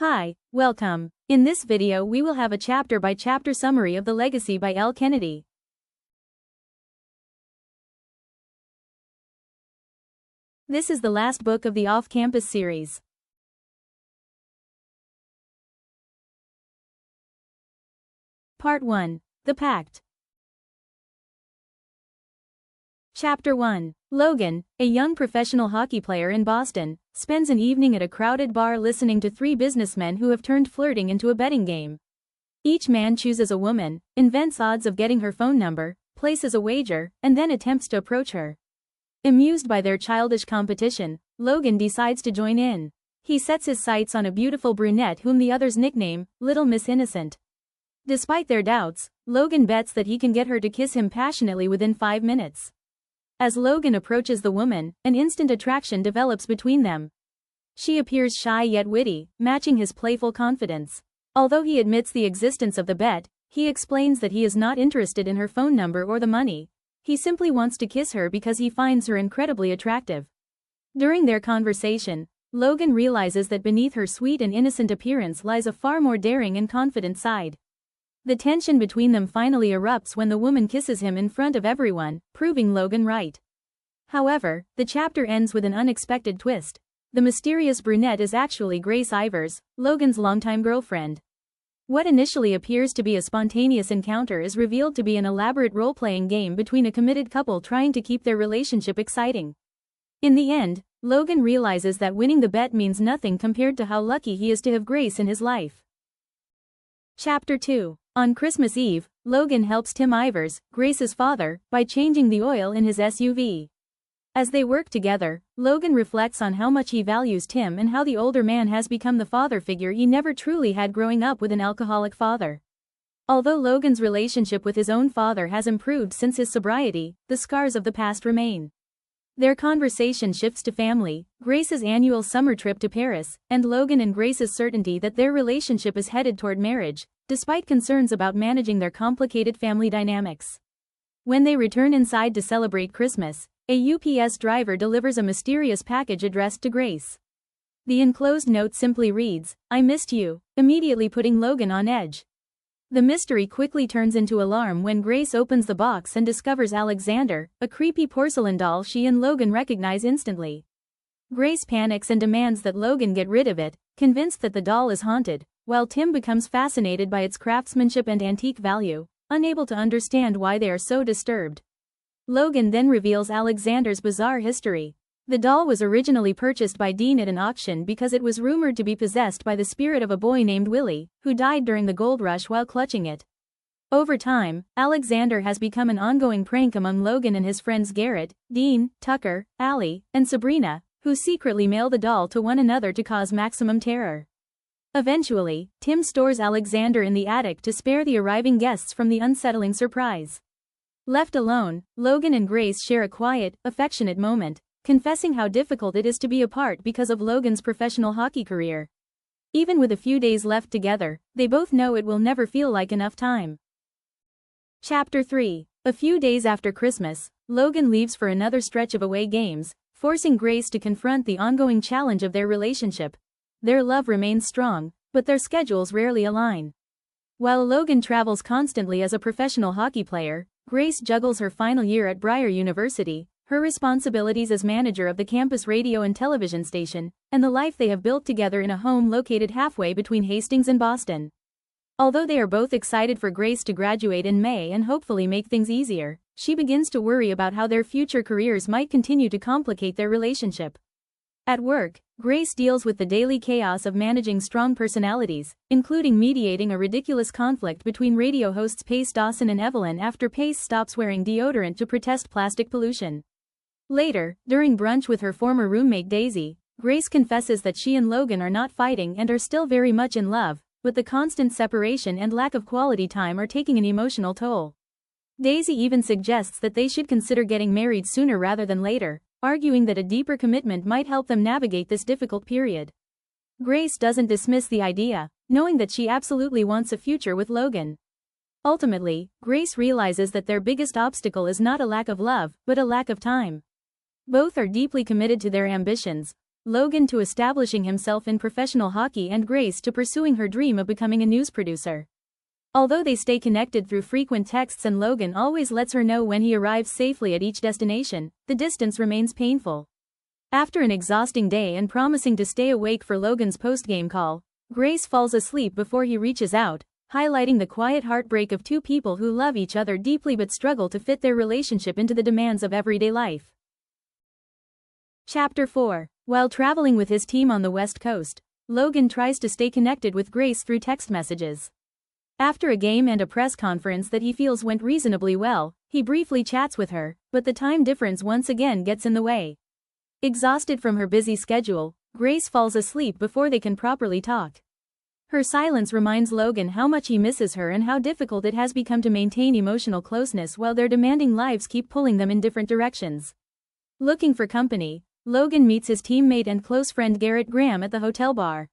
Hi, welcome. In this video we will have a chapter-by-chapter summary of The Legacy by Elle Kennedy. This is the last book of the Off-Campus series. Part 1. The Pact. Chapter 1. Logan, a young professional hockey player in Boston, spends an evening at a crowded bar listening to three businessmen who have turned flirting into a betting game. Each man chooses a woman, invents odds of getting her phone number, places a wager, and then attempts to approach her. Amused by their childish competition, Logan decides to join in. He sets his sights on a beautiful brunette whom the others nickname Little Miss Innocent. Despite their doubts, Logan bets that he can get her to kiss him passionately within 5 minutes. As Logan approaches the woman, an instant attraction develops between them. She appears shy yet witty, matching his playful confidence. Although he admits the existence of the bet, he explains that he is not interested in her phone number or the money. He simply wants to kiss her because he finds her incredibly attractive. During their conversation, Logan realizes that beneath her sweet and innocent appearance lies a far more daring and confident side. The tension between them finally erupts when the woman kisses him in front of everyone, proving Logan right. However, the chapter ends with an unexpected twist. The mysterious brunette is actually Grace Ivers, Logan's longtime girlfriend. What initially appears to be a spontaneous encounter is revealed to be an elaborate role-playing game between a committed couple trying to keep their relationship exciting. In the end, Logan realizes that winning the bet means nothing compared to how lucky he is to have Grace in his life. Chapter 2. On Christmas Eve, Logan helps Tim Ivers, Grace's father, by changing the oil in his SUV. As they work together, Logan reflects on how much he values Tim and how the older man has become the father figure he never truly had growing up with an alcoholic father. Although Logan's relationship with his own father has improved since his sobriety, the scars of the past remain. Their conversation shifts to family, Grace's annual summer trip to Paris, and Logan and Grace's certainty that their relationship is headed toward marriage, despite concerns about managing their complicated family dynamics. When they return inside to celebrate Christmas, a UPS driver delivers a mysterious package addressed to Grace. The enclosed note simply reads, "I missed you," immediately putting Logan on edge. The mystery quickly turns into alarm when Grace opens the box and discovers Alexander, a creepy porcelain doll she and Logan recognize instantly. Grace panics and demands that Logan get rid of it, convinced that the doll is haunted, while Tim becomes fascinated by its craftsmanship and antique value, unable to understand why they are so disturbed. Logan then reveals Alexander's bizarre history. The doll was originally purchased by Dean at an auction because it was rumored to be possessed by the spirit of a boy named Willie, who died during the gold rush while clutching it. Over time, Alexander has become an ongoing prank among Logan and his friends Garrett, Dean, Tucker, Allie, and Sabrina, who secretly mail the doll to one another to cause maximum terror. Eventually, Tim stores Alexander in the attic to spare the arriving guests from the unsettling surprise. Left alone, Logan and Grace share a quiet, affectionate moment, confessing how difficult it is to be apart because of Logan's professional hockey career. Even with a few days left together, they both know it will never feel like enough time. Chapter 3. A few days after Christmas, Logan leaves for another stretch of away games, forcing Grace to confront the ongoing challenge of their relationship. Their love remains strong, but their schedules rarely align. While Logan travels constantly as a professional hockey player, Grace juggles her final year at Briar University, her responsibilities as manager of the campus radio and television station, and the life they have built together in a home located halfway between Hastings and Boston. Although they are both excited for Grace to graduate in May and hopefully make things easier, she begins to worry about how their future careers might continue to complicate their relationship. At work, Grace deals with the daily chaos of managing strong personalities, including mediating a ridiculous conflict between radio hosts Pace Dawson and Evelyn after Pace stops wearing deodorant to protest plastic pollution. Later, during brunch with her former roommate Daisy, Grace confesses that she and Logan are not fighting and are still very much in love, but the constant separation and lack of quality time are taking an emotional toll. Daisy even suggests that they should consider getting married sooner rather than later, arguing that a deeper commitment might help them navigate this difficult period. Grace doesn't dismiss the idea, knowing that she absolutely wants a future with Logan. Ultimately, Grace realizes that their biggest obstacle is not a lack of love, but a lack of time. Both are deeply committed to their ambitions, Logan to establishing himself in professional hockey and Grace to pursuing her dream of becoming a news producer. Although they stay connected through frequent texts and Logan always lets her know when he arrives safely at each destination, the distance remains painful. After an exhausting day and promising to stay awake for Logan's post-game call, Grace falls asleep before he reaches out, highlighting the quiet heartbreak of two people who love each other deeply but struggle to fit their relationship into the demands of everyday life. Chapter 4. While traveling with his team on the West Coast, Logan tries to stay connected with Grace through text messages. After a game and a press conference that he feels went reasonably well, he briefly chats with her, but the time difference once again gets in the way. Exhausted from her busy schedule, Grace falls asleep before they can properly talk. Her silence reminds Logan how much he misses her and how difficult it has become to maintain emotional closeness while their demanding lives keep pulling them in different directions. Looking for company, Logan meets his teammate and close friend Garrett Graham at the hotel bar.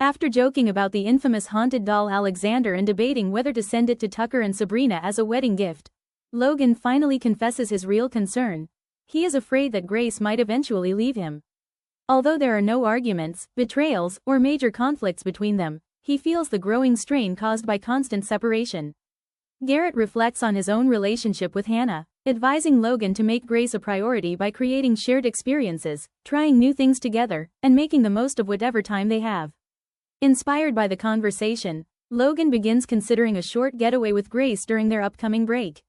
After joking about the infamous haunted doll Alexander and debating whether to send it to Tucker and Sabrina as a wedding gift, Logan finally confesses his real concern. He is afraid that Grace might eventually leave him. Although there are no arguments, betrayals, or major conflicts between them, he feels the growing strain caused by constant separation. Garrett reflects on his own relationship with Hannah, advising Logan to make Grace a priority by creating shared experiences, trying new things together, and making the most of whatever time they have. Inspired by the conversation, Logan begins considering a short getaway with Grace during their upcoming break.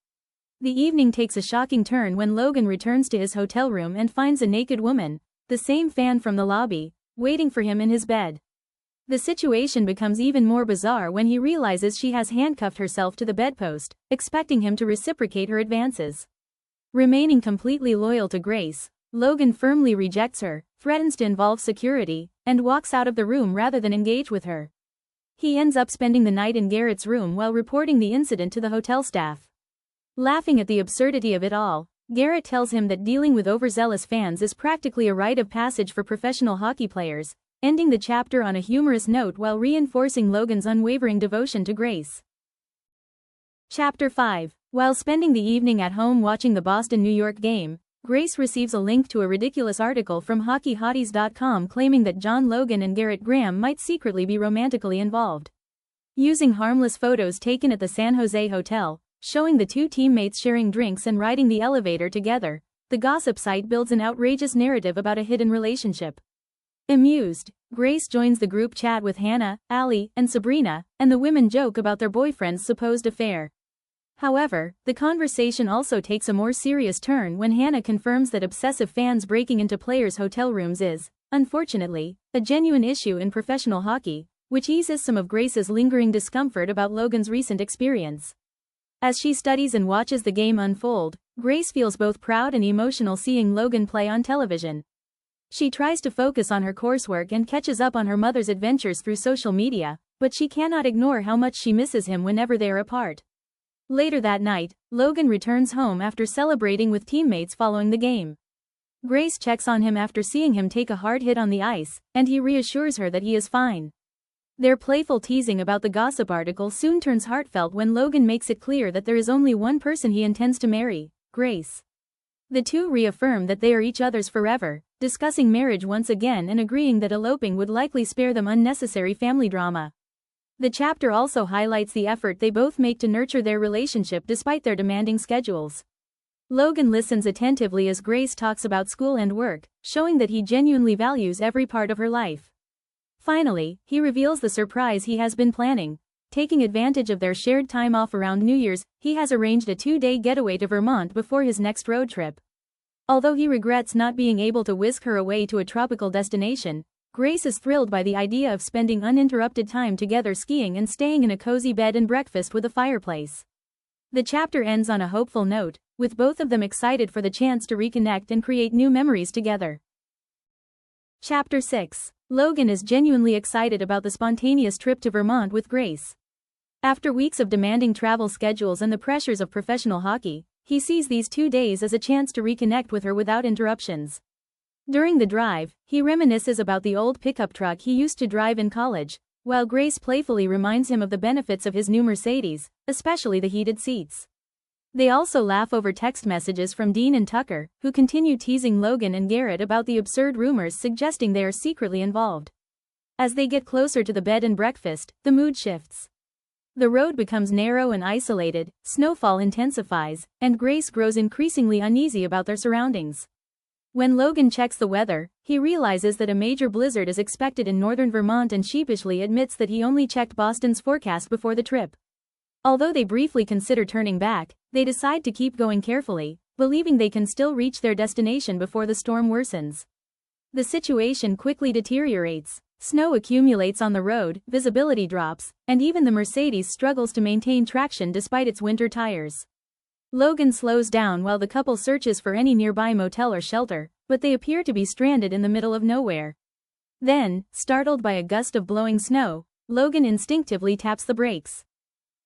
The evening takes a shocking turn when Logan returns to his hotel room and finds a naked woman, the same fan from the lobby, waiting for him in his bed. The situation becomes even more bizarre when he realizes she has handcuffed herself to the bedpost, expecting him to reciprocate her advances. Remaining completely loyal to Grace, Logan firmly rejects her, threatens to involve security, and walks out of the room rather than engage with her. He ends up spending the night in Garrett's room while reporting the incident to the hotel staff. Laughing at the absurdity of it all, Garrett tells him that dealing with overzealous fans is practically a rite of passage for professional hockey players, ending the chapter on a humorous note while reinforcing Logan's unwavering devotion to Grace. Chapter 5. While spending the evening at home watching the Boston-New York game, Grace receives a link to a ridiculous article from HockeyHotties.com claiming that John Logan and Garrett Graham might secretly be romantically involved. Using harmless photos taken at the San Jose hotel, showing the two teammates sharing drinks and riding the elevator together, the gossip site builds an outrageous narrative about a hidden relationship. Amused, Grace joins the group chat with Hannah, Allie, and Sabrina, and the women joke about their boyfriend's supposed affair. However, the conversation also takes a more serious turn when Hannah confirms that obsessive fans breaking into players' hotel rooms is, unfortunately, a genuine issue in professional hockey, which eases some of Grace's lingering discomfort about Logan's recent experience. As she studies and watches the game unfold, Grace feels both proud and emotional seeing Logan play on television. She tries to focus on her coursework and catches up on her mother's adventures through social media, but she cannot ignore how much she misses him whenever they are apart. Later that night, Logan returns home after celebrating with teammates following the game. Grace checks on him after seeing him take a hard hit on the ice, and he reassures her that he is fine. Their playful teasing about the gossip article soon turns heartfelt when Logan makes it clear that there is only one person he intends to marry, Grace. The two reaffirm that they are each other's forever, discussing marriage once again and agreeing that eloping would likely spare them unnecessary family drama. The chapter also highlights the effort they both make to nurture their relationship despite their demanding schedules. Logan listens attentively as Grace talks about school and work, showing that he genuinely values every part of her life. Finally, he reveals the surprise he has been planning. Taking advantage of their shared time off around New Year's, he has arranged a 2-day getaway to Vermont before his next road trip. Although he regrets not being able to whisk her away to a tropical destination, Grace is thrilled by the idea of spending uninterrupted time together skiing and staying in a cozy bed and breakfast with a fireplace. The chapter ends on a hopeful note, with both of them excited for the chance to reconnect and create new memories together. Chapter 6. Logan is genuinely excited about the spontaneous trip to Vermont with Grace. After weeks of demanding travel schedules and the pressures of professional hockey, he sees these 2 days as a chance to reconnect with her without interruptions. During the drive, he reminisces about the old pickup truck he used to drive in college, while Grace playfully reminds him of the benefits of his new Mercedes, especially the heated seats. They also laugh over text messages from Dean and Tucker, who continue teasing Logan and Garrett about the absurd rumors suggesting they are secretly involved. As they get closer to the bed and breakfast, the mood shifts. The road becomes narrow and isolated, snowfall intensifies, and Grace grows increasingly uneasy about their surroundings. When Logan checks the weather, he realizes that a major blizzard is expected in northern Vermont and sheepishly admits that he only checked Boston's forecast before the trip. Although they briefly consider turning back, they decide to keep going carefully, believing they can still reach their destination before the storm worsens. The situation quickly deteriorates. Snow accumulates on the road, visibility drops, and even the Mercedes struggles to maintain traction despite its winter tires. Logan slows down while the couple searches for any nearby motel or shelter, but they appear to be stranded in the middle of nowhere. Then, startled by a gust of blowing snow, Logan instinctively taps the brakes.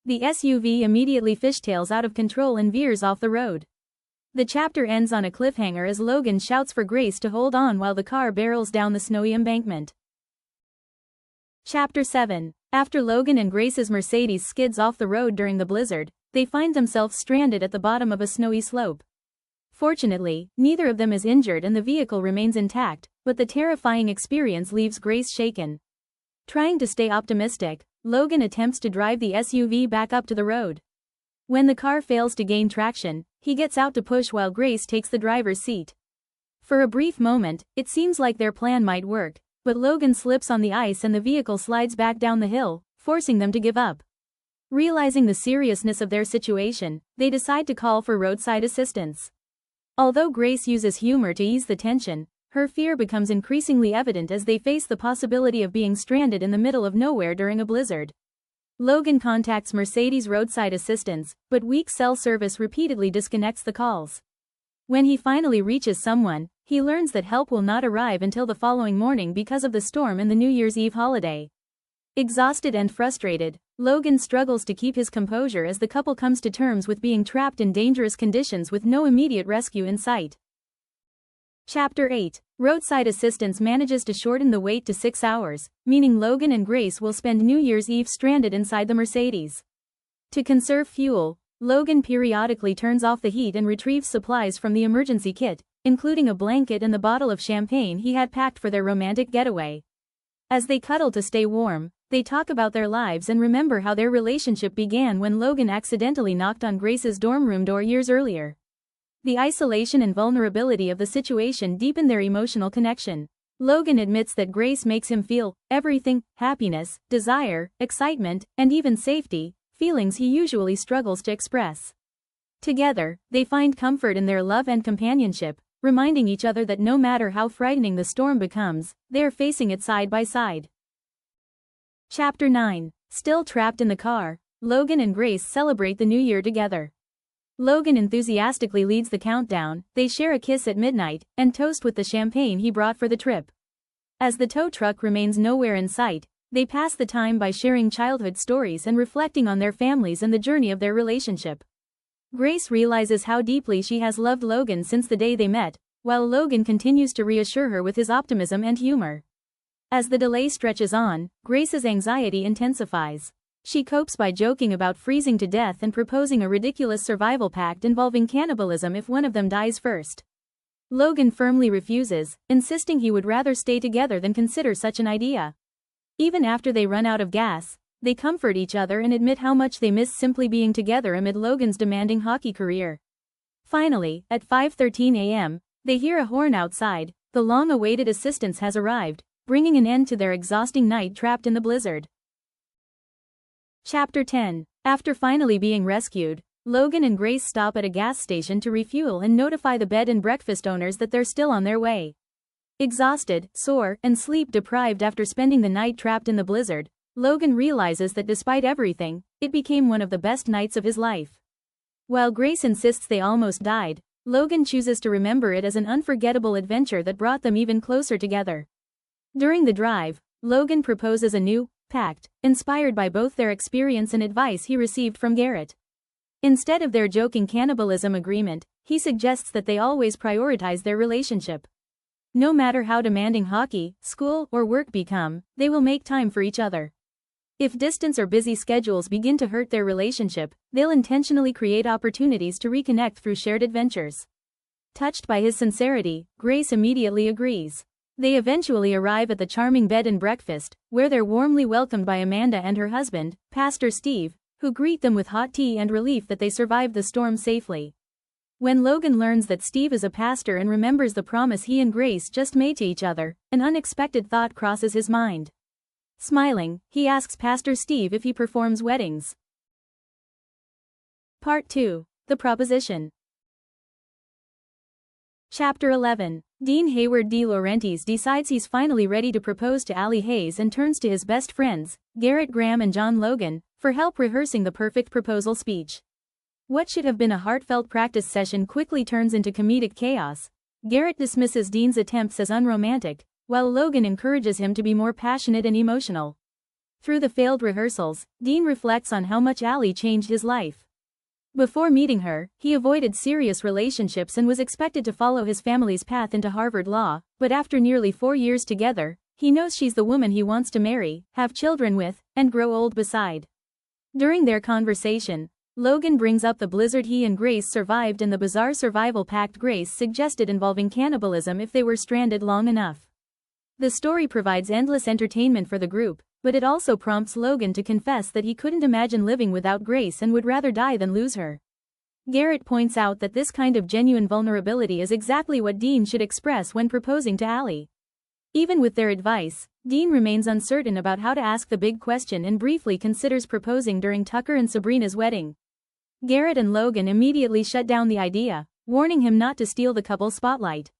The SUV immediately fishtails out of control and veers off the road. The chapter ends on a cliffhanger as Logan shouts for Grace to hold on while the car barrels down the snowy embankment. Chapter 7. After Logan and Grace's Mercedes skids off the road during the blizzard, they find themselves stranded at the bottom of a snowy slope. Fortunately, neither of them is injured and the vehicle remains intact, but the terrifying experience leaves Grace shaken. Trying to stay optimistic, Logan attempts to drive the SUV back up to the road. When the car fails to gain traction, he gets out to push while Grace takes the driver's seat. For a brief moment, it seems like their plan might work, but Logan slips on the ice and the vehicle slides back down the hill, forcing them to give up. Realizing the seriousness of their situation, they decide to call for roadside assistance. Although Grace uses humor to ease the tension, her fear becomes increasingly evident as they face the possibility of being stranded in the middle of nowhere during a blizzard. Logan contacts Mercedes roadside assistance, but weak cell service repeatedly disconnects the calls. When he finally reaches someone, he learns that help will not arrive until the following morning because of the storm and the New Year's Eve holiday. Exhausted and frustrated, Logan struggles to keep his composure as the couple comes to terms with being trapped in dangerous conditions with no immediate rescue in sight. Chapter 8. Roadside assistance manages to shorten the wait to 6 hours, meaning Logan and Grace will spend New Year's Eve stranded inside the Mercedes. To conserve fuel, Logan periodically turns off the heat and retrieves supplies from the emergency kit, including a blanket and the bottle of champagne he had packed for their romantic getaway. As they cuddle to stay warm, they talk about their lives and remember how their relationship began when Logan accidentally knocked on Grace's dorm room door years earlier. The isolation and vulnerability of the situation deepen their emotional connection. Logan admits that Grace makes him feel everything: happiness, desire, excitement, and even safety, feelings he usually struggles to express. Together, they find comfort in their love and companionship, reminding each other that no matter how frightening the storm becomes, they are facing it side by side. Chapter 9. Still trapped in the car, Logan and Grace celebrate the new year together. Logan enthusiastically leads the countdown, they share a kiss at midnight, and toast with the champagne he brought for the trip. As the tow truck remains nowhere in sight, they pass the time by sharing childhood stories and reflecting on their families and the journey of their relationship. Grace realizes how deeply she has loved Logan since the day they met, while Logan continues to reassure her with his optimism and humor. As the delay stretches on, Grace's anxiety intensifies. She copes by joking about freezing to death and proposing a ridiculous survival pact involving cannibalism if one of them dies first. Logan firmly refuses, insisting he would rather stay together than consider such an idea. Even after they run out of gas, they comfort each other and admit how much they miss simply being together amid Logan's demanding hockey career. Finally, at 5:13 a.m., they hear a horn outside. The long-awaited assistance has arrived, bringing an end to their exhausting night trapped in the blizzard. Chapter 10. After finally being rescued, Logan and Grace stop at a gas station to refuel and notify the bed and breakfast owners that they're still on their way. Exhausted, sore, and sleep-deprived after spending the night trapped in the blizzard, Logan realizes that despite everything, it became one of the best nights of his life. While Grace insists they almost died, Logan chooses to remember it as an unforgettable adventure that brought them even closer together. During the drive, Logan proposes a new pact, inspired by both their experience and advice he received from Garrett. Instead of their joking cannibalism agreement, he suggests that they always prioritize their relationship. No matter how demanding hockey, school, or work become, they will make time for each other. If distance or busy schedules begin to hurt their relationship, they'll intentionally create opportunities to reconnect through shared adventures. Touched by his sincerity, Grace immediately agrees. They eventually arrive at the charming bed and breakfast, where they're warmly welcomed by Amanda and her husband, Pastor Steve, who greet them with hot tea and relief that they survived the storm safely. When Logan learns that Steve is a pastor and remembers the promise he and Grace just made to each other, an unexpected thought crosses his mind. Smiling, he asks Pastor Steve if he performs weddings. Part 2. The Proposition. Chapter 11. Dean Hayward De Laurentiis decides he's finally ready to propose to Allie Hayes and turns to his best friends, Garrett Graham and John Logan, for help rehearsing the perfect proposal speech. What should have been a heartfelt practice session quickly turns into comedic chaos. Garrett dismisses Dean's attempts as unromantic, while Logan encourages him to be more passionate and emotional. Through the failed rehearsals, Dean reflects on how much Allie changed his life. Before meeting her, he avoided serious relationships and was expected to follow his family's path into Harvard Law, but after nearly 4 years together, he knows she's the woman he wants to marry, have children with, and grow old beside. During their conversation, Logan brings up the blizzard he and Grace survived and the bizarre survival pact Grace suggested involving cannibalism if they were stranded long enough. The story provides endless entertainment for the group, but it also prompts Logan to confess that he couldn't imagine living without Grace and would rather die than lose her. Garrett points out that this kind of genuine vulnerability is exactly what Dean should express when proposing to Allie. Even with their advice, Dean remains uncertain about how to ask the big question and briefly considers proposing during Tucker and Sabrina's wedding. Garrett and Logan immediately shut down the idea, warning him not to steal the couple's spotlight.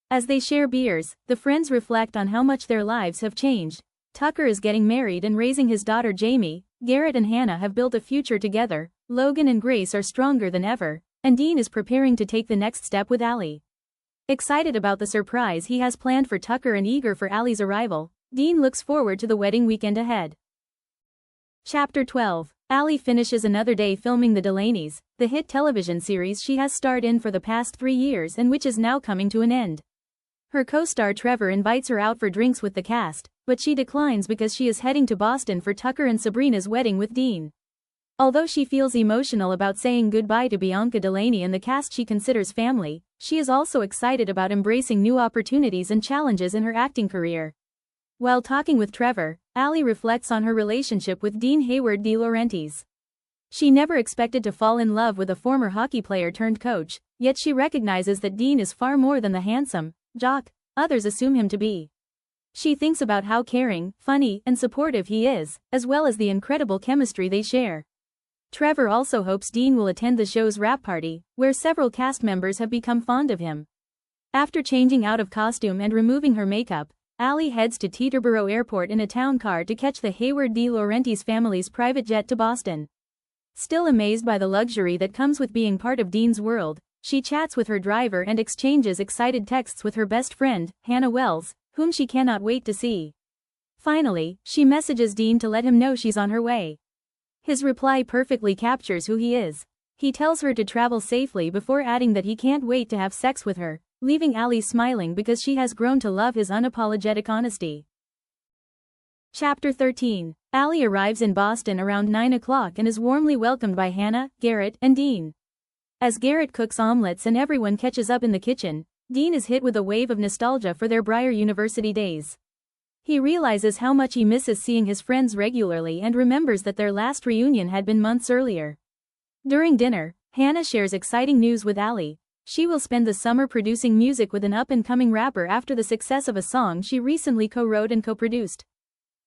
As they share beers, the friends reflect on how much their lives have changed. Tucker is getting married and raising his daughter Jamie, Garrett and Hannah have built a future together, Logan and Grace are stronger than ever, and Dean is preparing to take the next step with Allie. Excited about the surprise he has planned for Tucker and eager for Allie's arrival, Dean looks forward to the wedding weekend ahead. Chapter 12. Allie finishes another day filming The Delaney's, the hit television series she has starred in for the past 3 years and which is now coming to an end. Her co-star Trevor invites her out for drinks with the cast, but she declines because she is heading to Boston for Tucker and Sabrina's wedding with Dean. Although she feels emotional about saying goodbye to Bianca Delaney and the cast she considers family, she is also excited about embracing new opportunities and challenges in her acting career. While talking with Trevor, Allie reflects on her relationship with Dean Hayward De Laurentiis. She never expected to fall in love with a former hockey player turned coach, yet she recognizes that Dean is far more than the handsome jock others assume him to be. She thinks about how caring, funny, and supportive he is, as well as the incredible chemistry they share. Trevor also hopes Dean will attend the show's wrap party, where several cast members have become fond of him. After changing out of costume and removing her makeup, Allie heads to Teterboro Airport in a town car to catch the Hayward De Laurentiis family's private jet to Boston. Still amazed by the luxury that comes with being part of Dean's world, she chats with her driver and exchanges excited texts with her best friend, Hannah Wells, whom she cannot wait to see. Finally, she messages Dean to let him know she's on her way. His reply perfectly captures who he is. He tells her to travel safely before adding that he can't wait to have sex with her, leaving Allie smiling because she has grown to love his unapologetic honesty. Chapter 13. Allie arrives in Boston around 9 o'clock and is warmly welcomed by Hannah, Garrett, and Dean. As Garrett cooks omelets and everyone catches up in the kitchen, Dean is hit with a wave of nostalgia for their Briar University days. He realizes how much he misses seeing his friends regularly and remembers that their last reunion had been months earlier. During dinner, Hannah shares exciting news with Allie. She will spend the summer producing music with an up-and-coming rapper after the success of a song she recently co-wrote and co-produced.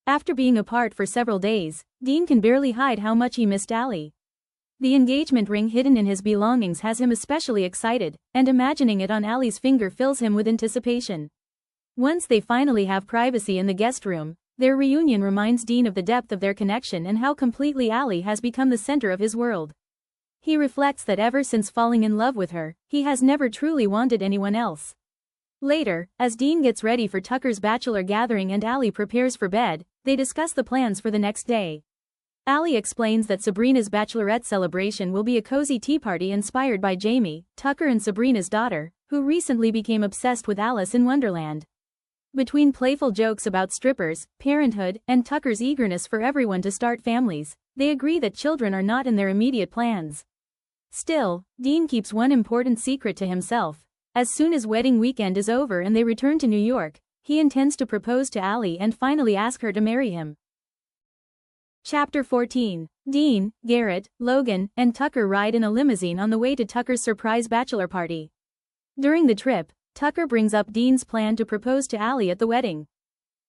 After being apart for several days, Dean can barely hide how much he missed Allie. The engagement ring hidden in his belongings has him especially excited, and imagining it on Allie's finger fills him with anticipation. Once they finally have privacy in the guest room, their reunion reminds Dean of the depth of their connection and how completely Allie has become the center of his world. He reflects that ever since falling in love with her, he has never truly wanted anyone else. Later, as Dean gets ready for Tucker's bachelor gathering and Allie prepares for bed, they discuss the plans for the next day. Allie explains that Sabrina's bachelorette celebration will be a cozy tea party inspired by Jamie, Tucker and Sabrina's daughter, who recently became obsessed with Alice in Wonderland. Between playful jokes about strippers, parenthood, and Tucker's eagerness for everyone to start families, they agree that children are not in their immediate plans. Still, Dean keeps one important secret to himself. As soon as wedding weekend is over and they return to New York, he intends to propose to Allie and finally ask her to marry him. Chapter 14. Dean, Garrett, Logan, and Tucker ride in a limousine on the way to Tucker's surprise bachelor party. During the trip, Tucker brings up Dean's plan to propose to Allie at the wedding.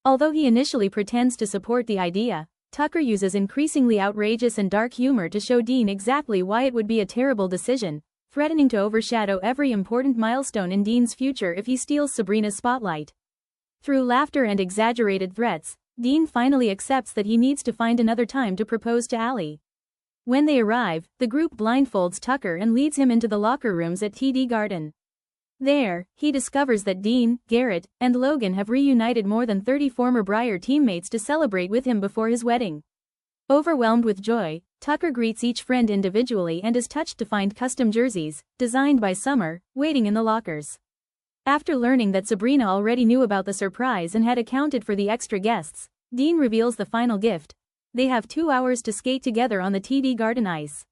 Although he initially pretends to support the idea, Tucker uses increasingly outrageous and dark humor to show Dean exactly why it would be a terrible decision, threatening to overshadow every important milestone in Dean's future if he steals Sabrina's spotlight. Through laughter and exaggerated threats, Dean finally accepts that he needs to find another time to propose to Allie. When they arrive, the group blindfolds Tucker and leads him into the locker rooms at TD Garden. There, he discovers that Dean, Garrett, and Logan have reunited more than 30 former Briar teammates to celebrate with him before his wedding. Overwhelmed with joy, Tucker greets each friend individually and is touched to find custom jerseys, designed by Summer, waiting in the lockers. After learning that Sabrina already knew about the surprise and had accounted for the extra guests, Dean reveals the final gift. They have 2 hours to skate together on the TD Garden ice.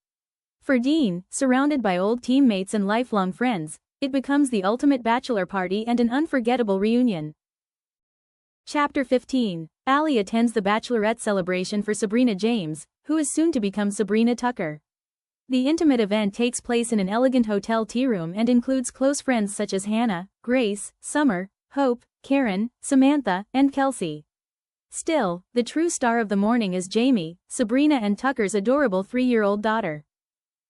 For Dean, surrounded by old teammates and lifelong friends, it becomes the ultimate bachelor party and an unforgettable reunion. Chapter 15. Allie attends the bachelorette celebration for Sabrina James, who is soon to become Sabrina Tucker. The intimate event takes place in an elegant hotel tea room and includes close friends such as Hannah, Grace, Summer, Hope, Karen, Samantha, and Kelsey. Still, the true star of the morning is Jamie, Sabrina and Tucker's adorable 3-year-old daughter.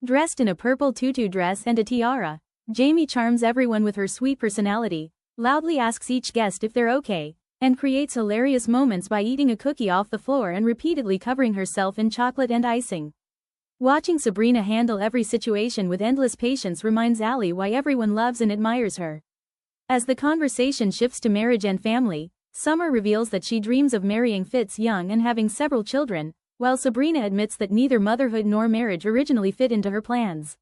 Dressed in a purple tutu dress and a tiara, Jamie charms everyone with her sweet personality, loudly asks each guest if they're okay, and creates hilarious moments by eating a cookie off the floor and repeatedly covering herself in chocolate and icing. Watching Sabrina handle every situation with endless patience reminds Allie why everyone loves and admires her. As the conversation shifts to marriage and family, Summer reveals that she dreams of marrying Fitz young and having several children, while Sabrina admits that neither motherhood nor marriage originally fit into her plans.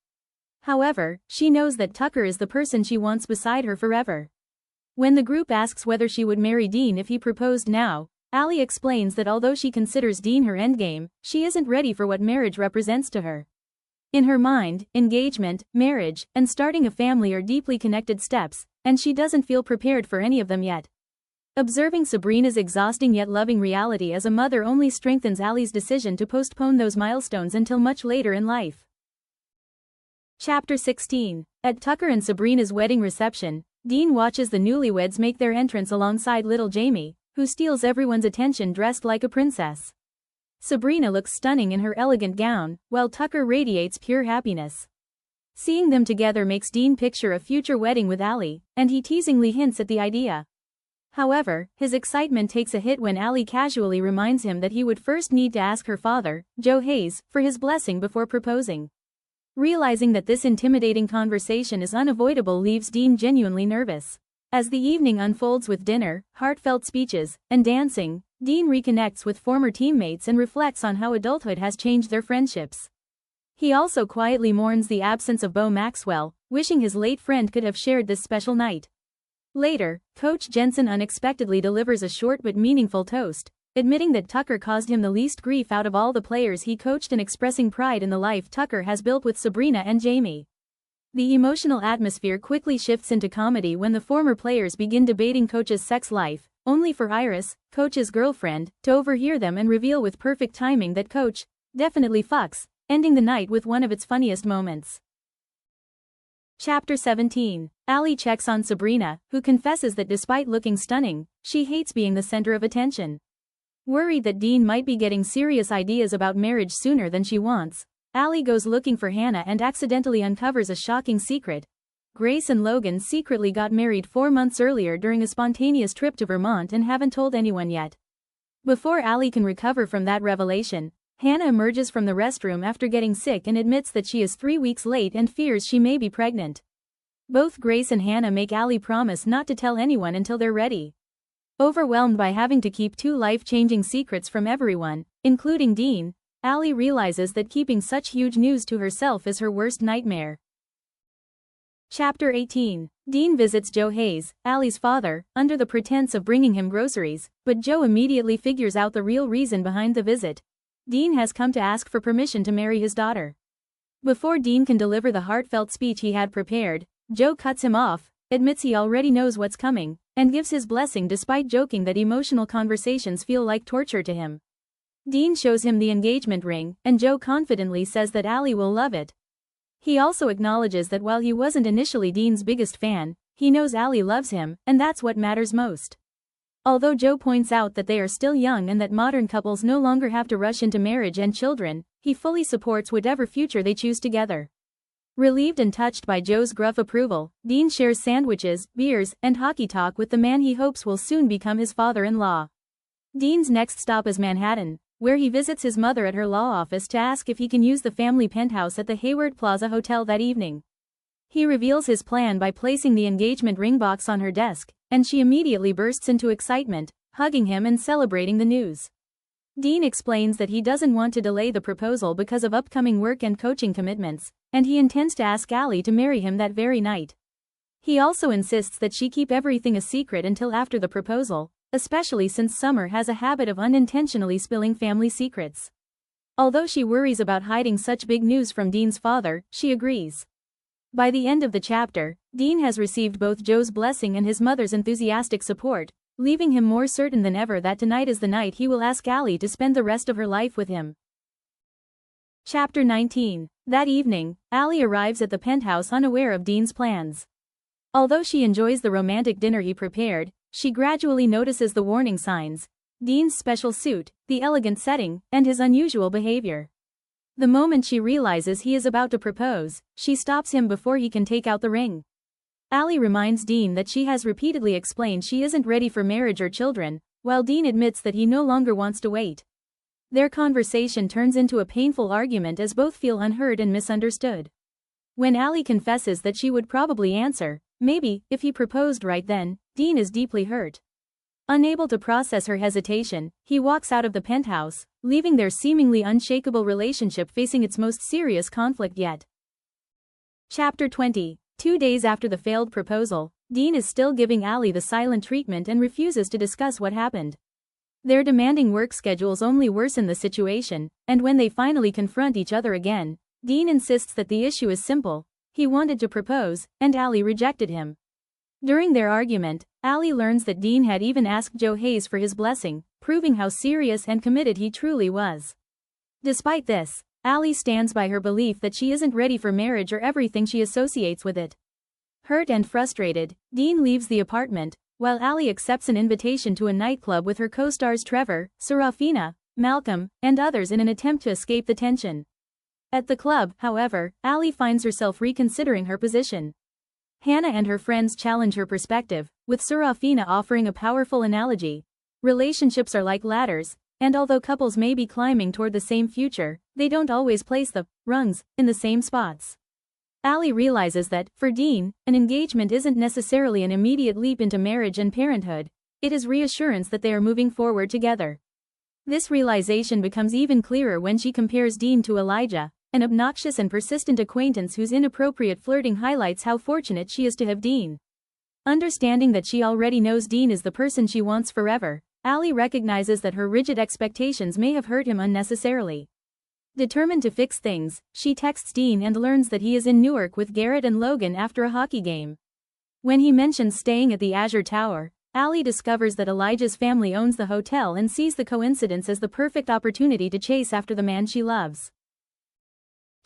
However, she knows that Tucker is the person she wants beside her forever. When the group asks whether she would marry Dean if he proposed now, Allie explains that although she considers Dean her endgame, she isn't ready for what marriage represents to her. In her mind, engagement, marriage, and starting a family are deeply connected steps, and she doesn't feel prepared for any of them yet. Observing Sabrina's exhausting yet loving reality as a mother only strengthens Allie's decision to postpone those milestones until much later in life. Chapter 16. At Tucker and Sabrina's wedding reception, Dean watches the newlyweds make their entrance alongside little Jamie, who steals everyone's attention dressed like a princess. Sabrina looks stunning in her elegant gown, while Tucker radiates pure happiness. Seeing them together makes Dean picture a future wedding with Allie, and he teasingly hints at the idea. However, his excitement takes a hit when Allie casually reminds him that he would first need to ask her father, Joe Hayes, for his blessing before proposing. Realizing that this intimidating conversation is unavoidable leaves Dean genuinely nervous. As the evening unfolds with dinner, heartfelt speeches, and dancing, Dean reconnects with former teammates and reflects on how adulthood has changed their friendships. He also quietly mourns the absence of Bo Maxwell, wishing his late friend could have shared this special night. Later, Coach Jensen unexpectedly delivers a short but meaningful toast, admitting that Tucker caused him the least grief out of all the players he coached and expressing pride in the life Tucker has built with Sabrina and Jamie. The emotional atmosphere quickly shifts into comedy when the former players begin debating Coach's sex life, only for Iris, Coach's girlfriend, to overhear them and reveal with perfect timing that Coach definitely fucks, ending the night with one of its funniest moments. Chapter 17. Allie checks on Sabrina, who confesses that despite looking stunning, she hates being the center of attention. Worried that Dean might be getting serious ideas about marriage sooner than she wants, Allie goes looking for Hannah and accidentally uncovers a shocking secret. Grace and Logan secretly got married 4 months earlier during a spontaneous trip to Vermont and haven't told anyone yet. Before Allie can recover from that revelation, Hannah emerges from the restroom after getting sick and admits that she is 3 weeks late and fears she may be pregnant. Both Grace and Hannah make Allie promise not to tell anyone until they're ready. Overwhelmed by having to keep 2 life-changing secrets from everyone, including Dean, Allie realizes that keeping such huge news to herself is her worst nightmare. Chapter 18. Dean visits Joe Hayes, Allie's father, under the pretense of bringing him groceries, but Joe immediately figures out the real reason behind the visit. Dean has come to ask for permission to marry his daughter. Before Dean can deliver the heartfelt speech he had prepared, Joe cuts him off, admits he already knows what's coming, and gives his blessing despite joking that emotional conversations feel like torture to him. Dean shows him the engagement ring, and Joe confidently says that Allie will love it. He also acknowledges that while he wasn't initially Dean's biggest fan, he knows Allie loves him, and that's what matters most. Although Joe points out that they are still young and that modern couples no longer have to rush into marriage and children, he fully supports whatever future they choose together. Relieved and touched by Joe's gruff approval, Dean shares sandwiches, beers, and hockey talk with the man he hopes will soon become his father-in-law. Dean's next stop is Manhattan, where he visits his mother at her law office to ask if he can use the family penthouse at the Hayward Plaza Hotel that evening. He reveals his plan by placing the engagement ring box on her desk, and she immediately bursts into excitement, hugging him and celebrating the news. Dean explains that he doesn't want to delay the proposal because of upcoming work and coaching commitments, and he intends to ask Allie to marry him that very night. He also insists that she keep everything a secret until after the proposal, especially since Summer has a habit of unintentionally spilling family secrets. Although she worries about hiding such big news from Dean's father, she agrees. By the end of the chapter, Dean has received both Joe's blessing and his mother's enthusiastic support, leaving him more certain than ever that tonight is the night he will ask Allie to spend the rest of her life with him. Chapter 19. That evening, Allie arrives at the penthouse unaware of Dean's plans. Although she enjoys the romantic dinner he prepared, she gradually notices the warning signs: Dean's special suit, the elegant setting, and his unusual behavior. The moment she realizes he is about to propose, she stops him before he can take out the ring. Allie reminds Dean that she has repeatedly explained she isn't ready for marriage or children, while Dean admits that he no longer wants to wait. Their conversation turns into a painful argument as both feel unheard and misunderstood. When Allie confesses that she would probably answer, maybe, if he proposed right then, Dean is deeply hurt. Unable to process her hesitation, he walks out of the penthouse, leaving their seemingly unshakable relationship facing its most serious conflict yet. Chapter 20. 2 days after the failed proposal, Dean is still giving Allie the silent treatment and refuses to discuss what happened. Their demanding work schedules only worsen the situation, and when they finally confront each other again, Dean insists that the issue is simple: he wanted to propose, and Allie rejected him. During their argument, Allie learns that Dean had even asked Joe Hayes for his blessing, proving how serious and committed he truly was. Despite this, Allie stands by her belief that she isn't ready for marriage or everything she associates with it. Hurt and frustrated, Dean leaves the apartment, while Allie accepts an invitation to a nightclub with her co-stars Trevor, Serafina, Malcolm, and others in an attempt to escape the tension. At the club, however, Allie finds herself reconsidering her position. Hannah and her friends challenge her perspective, with Serafina offering a powerful analogy: relationships are like ladders, and although couples may be climbing toward the same future, they don't always place the rungs in the same spots. Allie realizes that, for Dean, an engagement isn't necessarily an immediate leap into marriage and parenthood, it is reassurance that they are moving forward together. This realization becomes even clearer when she compares Dean to Elijah, an obnoxious and persistent acquaintance whose inappropriate flirting highlights how fortunate she is to have Dean. Understanding that she already knows Dean is the person she wants forever, Allie recognizes that her rigid expectations may have hurt him unnecessarily. Determined to fix things, she texts Dean and learns that he is in Newark with Garrett and Logan after a hockey game. When he mentions staying at the Azure Tower, Allie discovers that Elijah's family owns the hotel and sees the coincidence as the perfect opportunity to chase after the man she loves.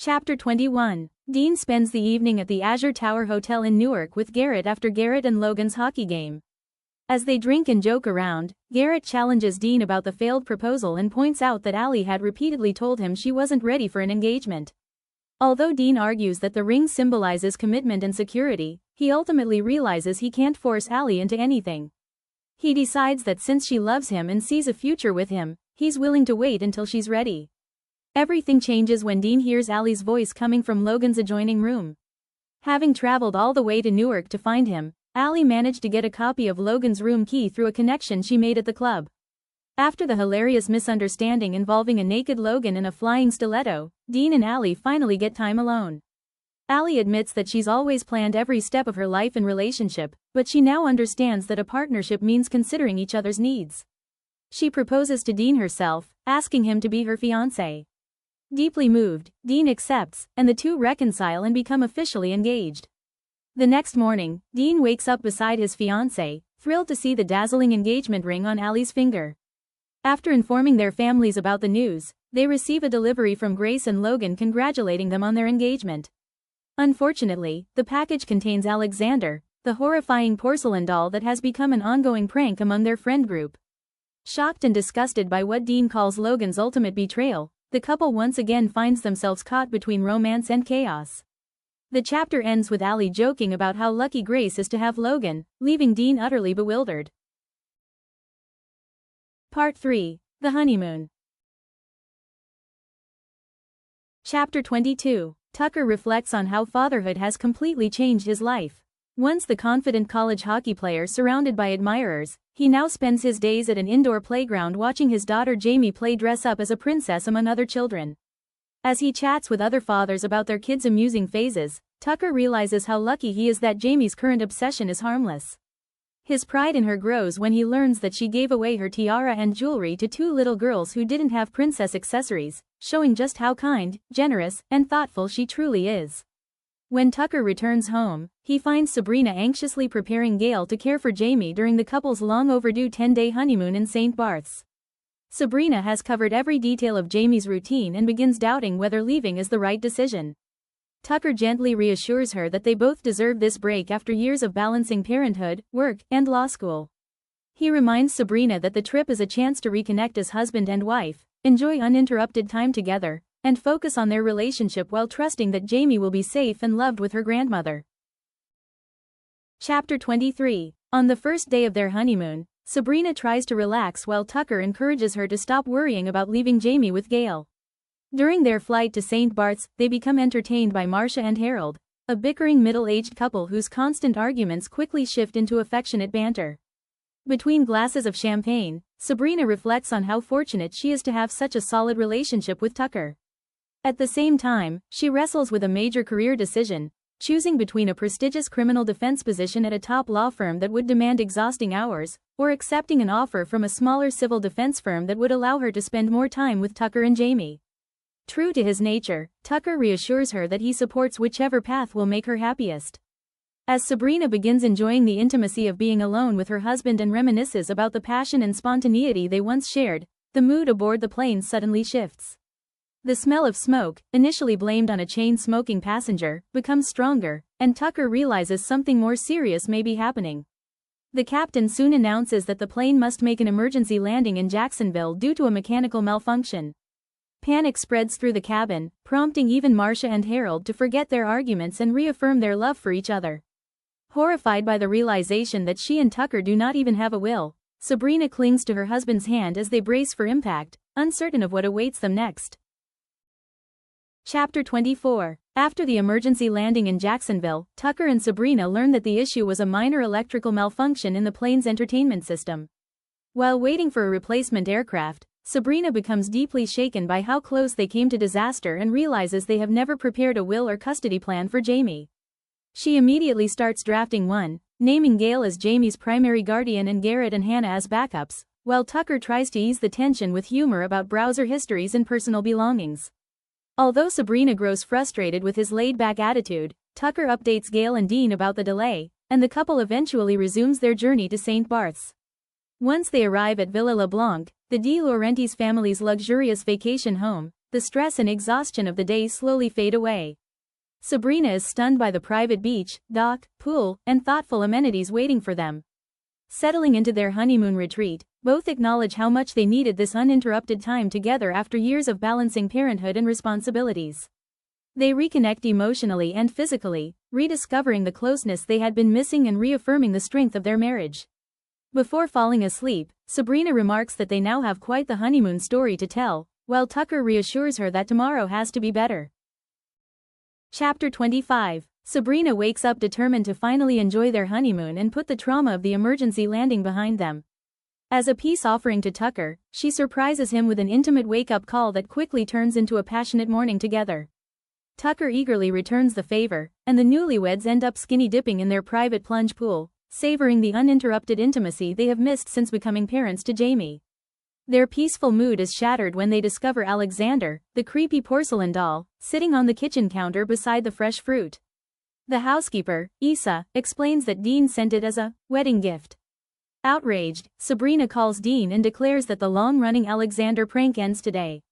Chapter 21. Dean spends the evening at the Azure Tower Hotel in Newark with Garrett after Garrett and Logan's hockey game. As they drink and joke around, Garrett challenges Dean about the failed proposal and points out that Allie had repeatedly told him she wasn't ready for an engagement. Although Dean argues that the ring symbolizes commitment and security, he ultimately realizes he can't force Allie into anything. He decides that since she loves him and sees a future with him, he's willing to wait until she's ready. Everything changes when Dean hears Allie's voice coming from Logan's adjoining room. Having traveled all the way to Newark to find him, Allie managed to get a copy of Logan's room key through a connection she made at the club. After the hilarious misunderstanding involving a naked Logan and a flying stiletto, Dean and Allie finally get time alone. Ali admits that she's always planned every step of her life and relationship, but she now understands that a partnership means considering each other's needs. She proposes to Dean herself, asking him to be her fiancé. Deeply moved, Dean accepts, and the two reconcile and become officially engaged. The next morning, Dean wakes up beside his fiancée, thrilled to see the dazzling engagement ring on Ali's finger. After informing their families about the news, they receive a delivery from Grace and Logan congratulating them on their engagement. Unfortunately, the package contains Alexander, the horrifying porcelain doll that has become an ongoing prank among their friend group. Shocked and disgusted by what Dean calls Logan's ultimate betrayal, the couple once again finds themselves caught between romance and chaos. The chapter ends with Ali joking about how lucky Grace is to have Logan, leaving Dean utterly bewildered. Part 3. The Honeymoon. Chapter 22. Tucker reflects on how fatherhood has completely changed his life. Once the confident college hockey player surrounded by admirers, he now spends his days at an indoor playground watching his daughter Jamie play dress-up as a princess among other children. As he chats with other fathers about their kids' amusing phases, Tucker realizes how lucky he is that Jamie's current obsession is harmless. His pride in her grows when he learns that she gave away her tiara and jewelry to two little girls who didn't have princess accessories, showing just how kind, generous, and thoughtful she truly is. When Tucker returns home, he finds Sabrina anxiously preparing Gail to care for Jamie during the couple's long-overdue 10-day honeymoon in St. Barth's. Sabrina has covered every detail of Jamie's routine and begins doubting whether leaving is the right decision. Tucker gently reassures her that they both deserve this break after years of balancing parenthood, work, and law school. He reminds Sabrina that the trip is a chance to reconnect as husband and wife, enjoy uninterrupted time together, and focus on their relationship while trusting that Jamie will be safe and loved with her grandmother. Chapter 23. On the first day of their honeymoon, Sabrina tries to relax while Tucker encourages her to stop worrying about leaving Jamie with Gail. During their flight to St. Barth's, they become entertained by Marcia and Harold, a bickering middle-aged couple whose constant arguments quickly shift into affectionate banter. Between glasses of champagne, Sabrina reflects on how fortunate she is to have such a solid relationship with Tucker. At the same time, she wrestles with a major career decision, choosing between a prestigious criminal defense position at a top law firm that would demand exhausting hours, or accepting an offer from a smaller civil defense firm that would allow her to spend more time with Tucker and Jamie. True to his nature, Tucker reassures her that he supports whichever path will make her happiest. As Sabrina begins enjoying the intimacy of being alone with her husband and reminisces about the passion and spontaneity they once shared, the mood aboard the plane suddenly shifts. The smell of smoke, initially blamed on a chain-smoking passenger, becomes stronger, and Tucker realizes something more serious may be happening. The captain soon announces that the plane must make an emergency landing in Jacksonville due to a mechanical malfunction. Panic spreads through the cabin, prompting even Marcia and Harold to forget their arguments and reaffirm their love for each other. Horrified by the realization that she and Tucker do not even have a will, Sabrina clings to her husband's hand as they brace for impact, uncertain of what awaits them next. Chapter 24. After the emergency landing in Jacksonville, Tucker and Sabrina learn that the issue was a minor electrical malfunction in the plane's entertainment system. While waiting for a replacement aircraft, Sabrina becomes deeply shaken by how close they came to disaster and realizes they have never prepared a will or custody plan for Jamie. She immediately starts drafting one, naming Gail as Jamie's primary guardian and Garrett and Hannah as backups, while Tucker tries to ease the tension with humor about browser histories and personal belongings. Although Sabrina grows frustrated with his laid-back attitude, Tucker updates Gail and Dean about the delay, and the couple eventually resumes their journey to St. Barth's. Once they arrive at Villa LeBlanc, the De Laurentiis family's luxurious vacation home, the stress and exhaustion of the day slowly fade away. Sabrina is stunned by the private beach, dock, pool, and thoughtful amenities waiting for them. Settling into their honeymoon retreat, both acknowledge how much they needed this uninterrupted time together after years of balancing parenthood and responsibilities. They reconnect emotionally and physically, rediscovering the closeness they had been missing and reaffirming the strength of their marriage. Before falling asleep, Sabrina remarks that they now have quite the honeymoon story to tell, while Tucker reassures her that tomorrow has to be better. Chapter 25. Sabrina wakes up determined to finally enjoy their honeymoon and put the trauma of the emergency landing behind them. As a peace offering to Tucker, she surprises him with an intimate wake-up call that quickly turns into a passionate morning together. Tucker eagerly returns the favor, and the newlyweds end up skinny dipping in their private plunge pool, savoring the uninterrupted intimacy they have missed since becoming parents to Jamie. Their peaceful mood is shattered when they discover Alexander, the creepy porcelain doll, sitting on the kitchen counter beside the fresh fruit. The housekeeper, Issa, explains that Dean sent it as a wedding gift. Outraged, Sabrina calls Dean and declares that the long-running Alexander prank ends today.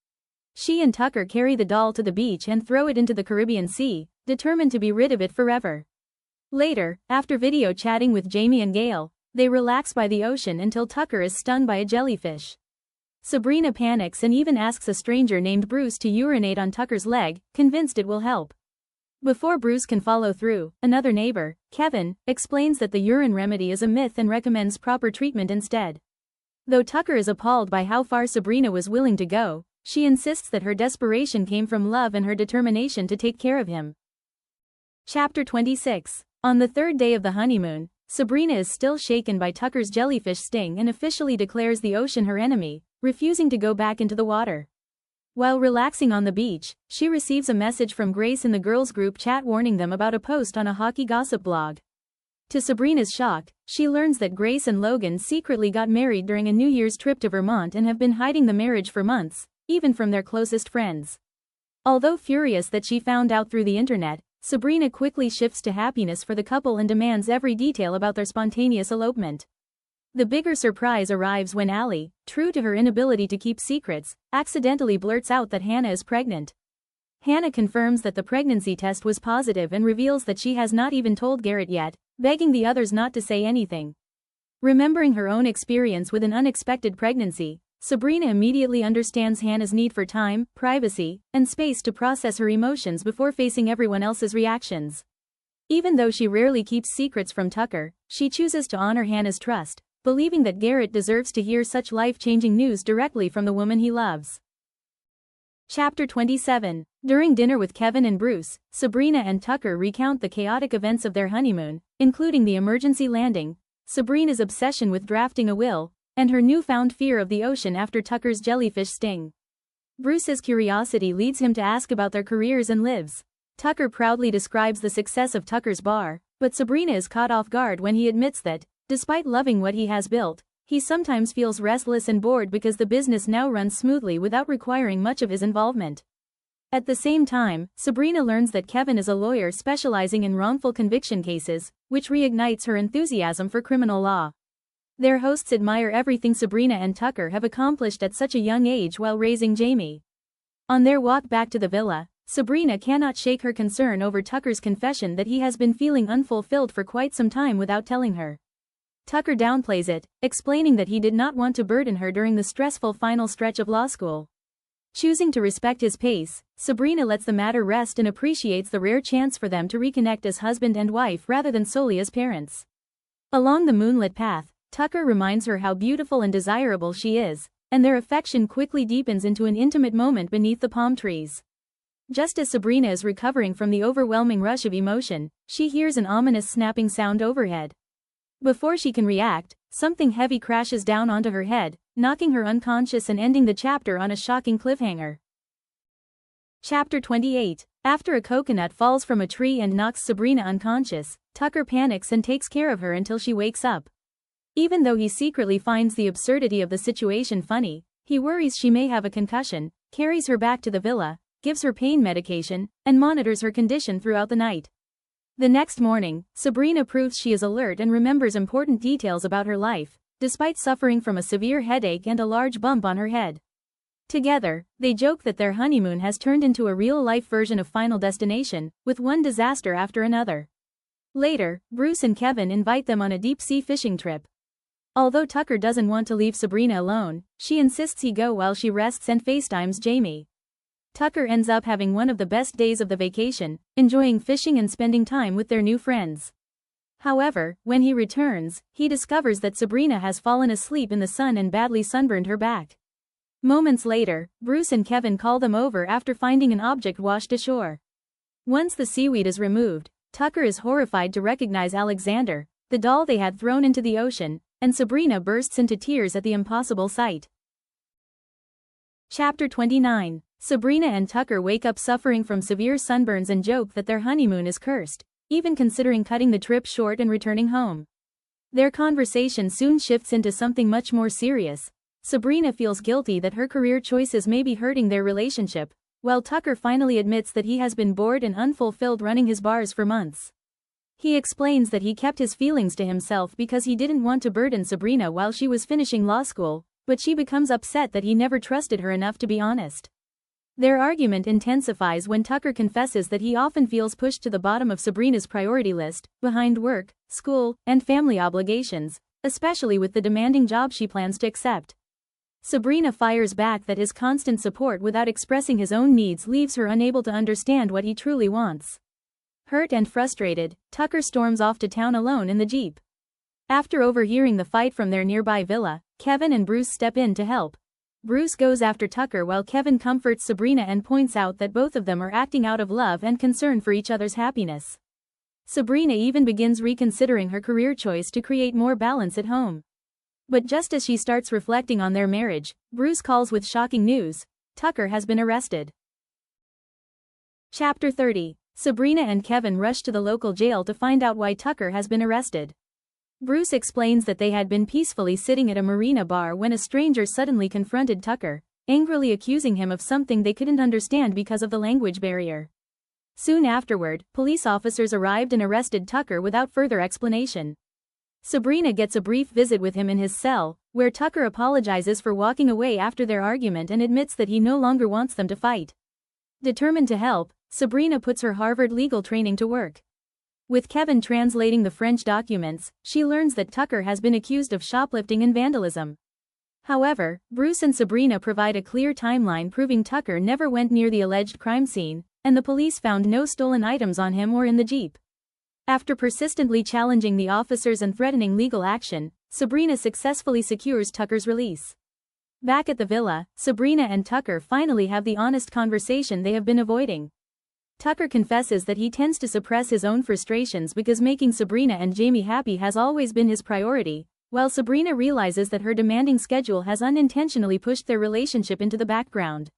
She and Tucker carry the doll to the beach and throw it into the Caribbean Sea, determined to be rid of it forever. Later, after video chatting with Jamie and Gail, they relax by the ocean until Tucker is stung by a jellyfish. Sabrina panics and even asks a stranger named Bruce to urinate on Tucker's leg, convinced it will help. Before Bruce can follow through, another neighbor, Kevin, explains that the urine remedy is a myth and recommends proper treatment instead. Though Tucker is appalled by how far Sabrina was willing to go, she insists that her desperation came from love and her determination to take care of him. Chapter 26. On the third day of the honeymoon, Sabrina is still shaken by Tucker's jellyfish sting and officially declares the ocean her enemy, refusing to go back into the water. While relaxing on the beach, she receives a message from Grace in the girls' group chat warning them about a post on a hockey gossip blog. To Sabrina's shock, she learns that Grace and Logan secretly got married during a New Year's trip to Vermont and have been hiding the marriage for months, even from their closest friends. Although furious that she found out through the internet, Sabrina quickly shifts to happiness for the couple and demands every detail about their spontaneous elopement. The bigger surprise arrives when Allie, true to her inability to keep secrets, accidentally blurts out that Hannah is pregnant. Hannah confirms that the pregnancy test was positive and reveals that she has not even told Garrett yet, begging the others not to say anything. Remembering her own experience with an unexpected pregnancy, Sabrina immediately understands Hannah's need for time, privacy, and space to process her emotions before facing everyone else's reactions. Even though she rarely keeps secrets from Tucker, she chooses to honor Hannah's trust, believing that Garrett deserves to hear such life-changing news directly from the woman he loves. Chapter 27. During dinner with Kevin and Bruce, Sabrina and Tucker recount the chaotic events of their honeymoon, including the emergency landing, Sabrina's obsession with drafting a will, and her newfound fear of the ocean after Tucker's jellyfish sting. Bruce's curiosity leads him to ask about their careers and lives. Tucker proudly describes the success of Tucker's bar, but Sabrina is caught off guard when he admits that, despite loving what he has built, he sometimes feels restless and bored because the business now runs smoothly without requiring much of his involvement. At the same time, Sabrina learns that Kevin is a lawyer specializing in wrongful conviction cases, which reignites her enthusiasm for criminal law. Their hosts admire everything Sabrina and Tucker have accomplished at such a young age while raising Jamie. On their walk back to the villa, Sabrina cannot shake her concern over Tucker's confession that he has been feeling unfulfilled for quite some time without telling her. Tucker downplays it, explaining that he did not want to burden her during the stressful final stretch of law school. Choosing to respect his pace, Sabrina lets the matter rest and appreciates the rare chance for them to reconnect as husband and wife rather than solely as parents. Along the moonlit path, Tucker reminds her how beautiful and desirable she is, and their affection quickly deepens into an intimate moment beneath the palm trees. Just as Sabrina is recovering from the overwhelming rush of emotion, she hears an ominous snapping sound overhead. Before she can react, something heavy crashes down onto her head, knocking her unconscious and ending the chapter on a shocking cliffhanger. Chapter 28. After a coconut falls from a tree and knocks Sabrina unconscious, Tucker panics and takes care of her until she wakes up. Even though he secretly finds the absurdity of the situation funny, he worries she may have a concussion, carries her back to the villa, gives her pain medication, and monitors her condition throughout the night. The next morning, Sabrina proves she is alert and remembers important details about her life, despite suffering from a severe headache and a large bump on her head. Together, they joke that their honeymoon has turned into a real-life version of Final Destination, with one disaster after another. Later, Bruce and Kevin invite them on a deep-sea fishing trip. Although Tucker doesn't want to leave Sabrina alone, she insists he go while she rests and FaceTimes Jamie. Tucker ends up having one of the best days of the vacation, enjoying fishing and spending time with their new friends. However, when he returns, he discovers that Sabrina has fallen asleep in the sun and badly sunburned her back. Moments later, Bruce and Kevin call them over after finding an object washed ashore. Once the seaweed is removed, Tucker is horrified to recognize Alexander, the doll they had thrown into the ocean, and Sabrina bursts into tears at the impossible sight. Chapter 29. Sabrina and Tucker wake up suffering from severe sunburns and joke that their honeymoon is cursed, even considering cutting the trip short and returning home. Their conversation soon shifts into something much more serious. Sabrina feels guilty that her career choices may be hurting their relationship, while Tucker finally admits that he has been bored and unfulfilled running his bars for months. He explains that he kept his feelings to himself because he didn't want to burden Sabrina while she was finishing law school, but she becomes upset that he never trusted her enough to be honest. Their argument intensifies when Tucker confesses that he often feels pushed to the bottom of Sabrina's priority list, behind work, school, and family obligations, especially with the demanding job she plans to accept. Sabrina fires back that his constant support without expressing his own needs leaves her unable to understand what he truly wants. Hurt and frustrated, Tucker storms off to town alone in the Jeep. After overhearing the fight from their nearby villa, Kevin and Bruce step in to help. Bruce goes after Tucker while Kevin comforts Sabrina and points out that both of them are acting out of love and concern for each other's happiness. Sabrina even begins reconsidering her career choice to create more balance at home. But just as she starts reflecting on their marriage, Bruce calls with shocking news: Tucker has been arrested. Chapter 30. Sabrina and Kevin rush to the local jail to find out why Tucker has been arrested. Bruce explains that they had been peacefully sitting at a marina bar when a stranger suddenly confronted Tucker, angrily accusing him of something they couldn't understand because of the language barrier. Soon afterward, police officers arrived and arrested Tucker without further explanation. Sabrina gets a brief visit with him in his cell, where Tucker apologizes for walking away after their argument and admits that he no longer wants them to fight. Determined to help, Sabrina puts her Harvard legal training to work. With Kevin translating the French documents, she learns that Tucker has been accused of shoplifting and vandalism. However, Bruce and Sabrina provide a clear timeline proving Tucker never went near the alleged crime scene, and the police found no stolen items on him or in the Jeep. After persistently challenging the officers and threatening legal action, Sabrina successfully secures Tucker's release. Back at the villa, Sabrina and Tucker finally have the honest conversation they have been avoiding. Tucker confesses that he tends to suppress his own frustrations because making Sabrina and Jamie happy has always been his priority, while Sabrina realizes that her demanding schedule has unintentionally pushed their relationship into the background.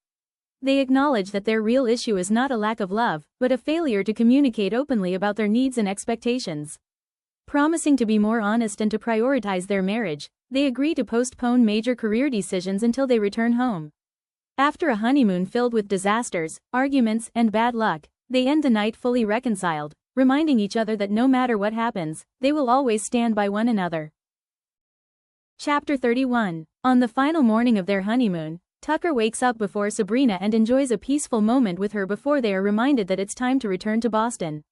They acknowledge that their real issue is not a lack of love, but a failure to communicate openly about their needs and expectations. Promising to be more honest and to prioritize their marriage, they agree to postpone major career decisions until they return home. After a honeymoon filled with disasters, arguments, and bad luck, they end the night fully reconciled, reminding each other that no matter what happens, they will always stand by one another. Chapter 31. On the final morning of their honeymoon, Tucker wakes up before Sabrina and enjoys a peaceful moment with her before they are reminded that it's time to return to Boston.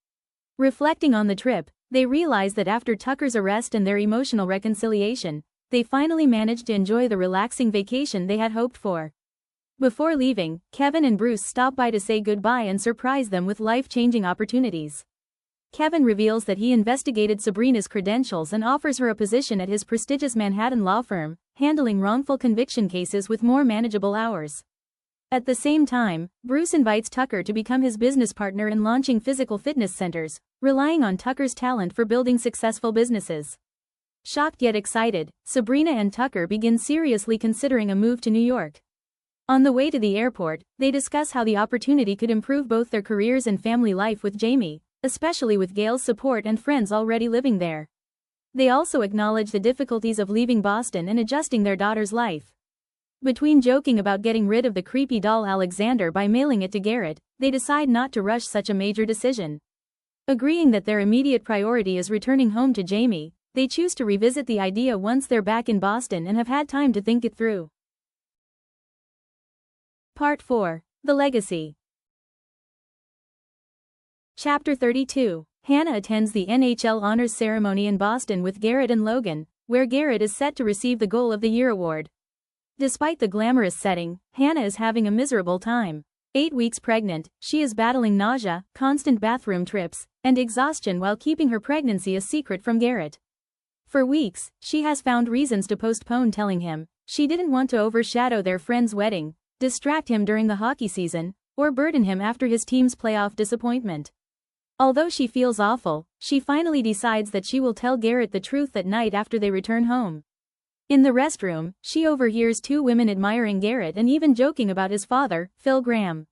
Reflecting on the trip, they realize that after Tucker's arrest and their emotional reconciliation, they finally managed to enjoy the relaxing vacation they had hoped for. Before leaving, Kevin and Bruce stop by to say goodbye and surprise them with life-changing opportunities. Kevin reveals that he investigated Sabrina's credentials and offers her a position at his prestigious Manhattan law firm, handling wrongful conviction cases with more manageable hours. At the same time, Bruce invites Tucker to become his business partner in launching physical fitness centers, relying on Tucker's talent for building successful businesses. Shocked yet excited, Sabrina and Tucker begin seriously considering a move to New York. On the way to the airport, they discuss how the opportunity could improve both their careers and family life with Jamie, especially with Gail's support and friends already living there. They also acknowledge the difficulties of leaving Boston and adjusting their daughter's life. Between joking about getting rid of the creepy doll Alexander by mailing it to Garrett, they decide not to rush such a major decision. Agreeing that their immediate priority is returning home to Jamie, they choose to revisit the idea once they're back in Boston and have had time to think it through. Part 4. The Legacy. Chapter 32. Hannah attends the NHL Honors Ceremony in Boston with Garrett and Logan, where Garrett is set to receive the Goal of the Year award. Despite the glamorous setting, Hannah is having a miserable time. 8 weeks pregnant, she is battling nausea, constant bathroom trips, and exhaustion while keeping her pregnancy a secret from Garrett. For weeks, she has found reasons to postpone telling him. She didn't want to overshadow their friend's wedding, distract him during the hockey season, or burden him after his team's playoff disappointment. Although she feels awful, she finally decides that she will tell Garrett the truth that night after they return home. In the restroom, she overhears two women admiring Garrett and even joking about his father, Phil Graham.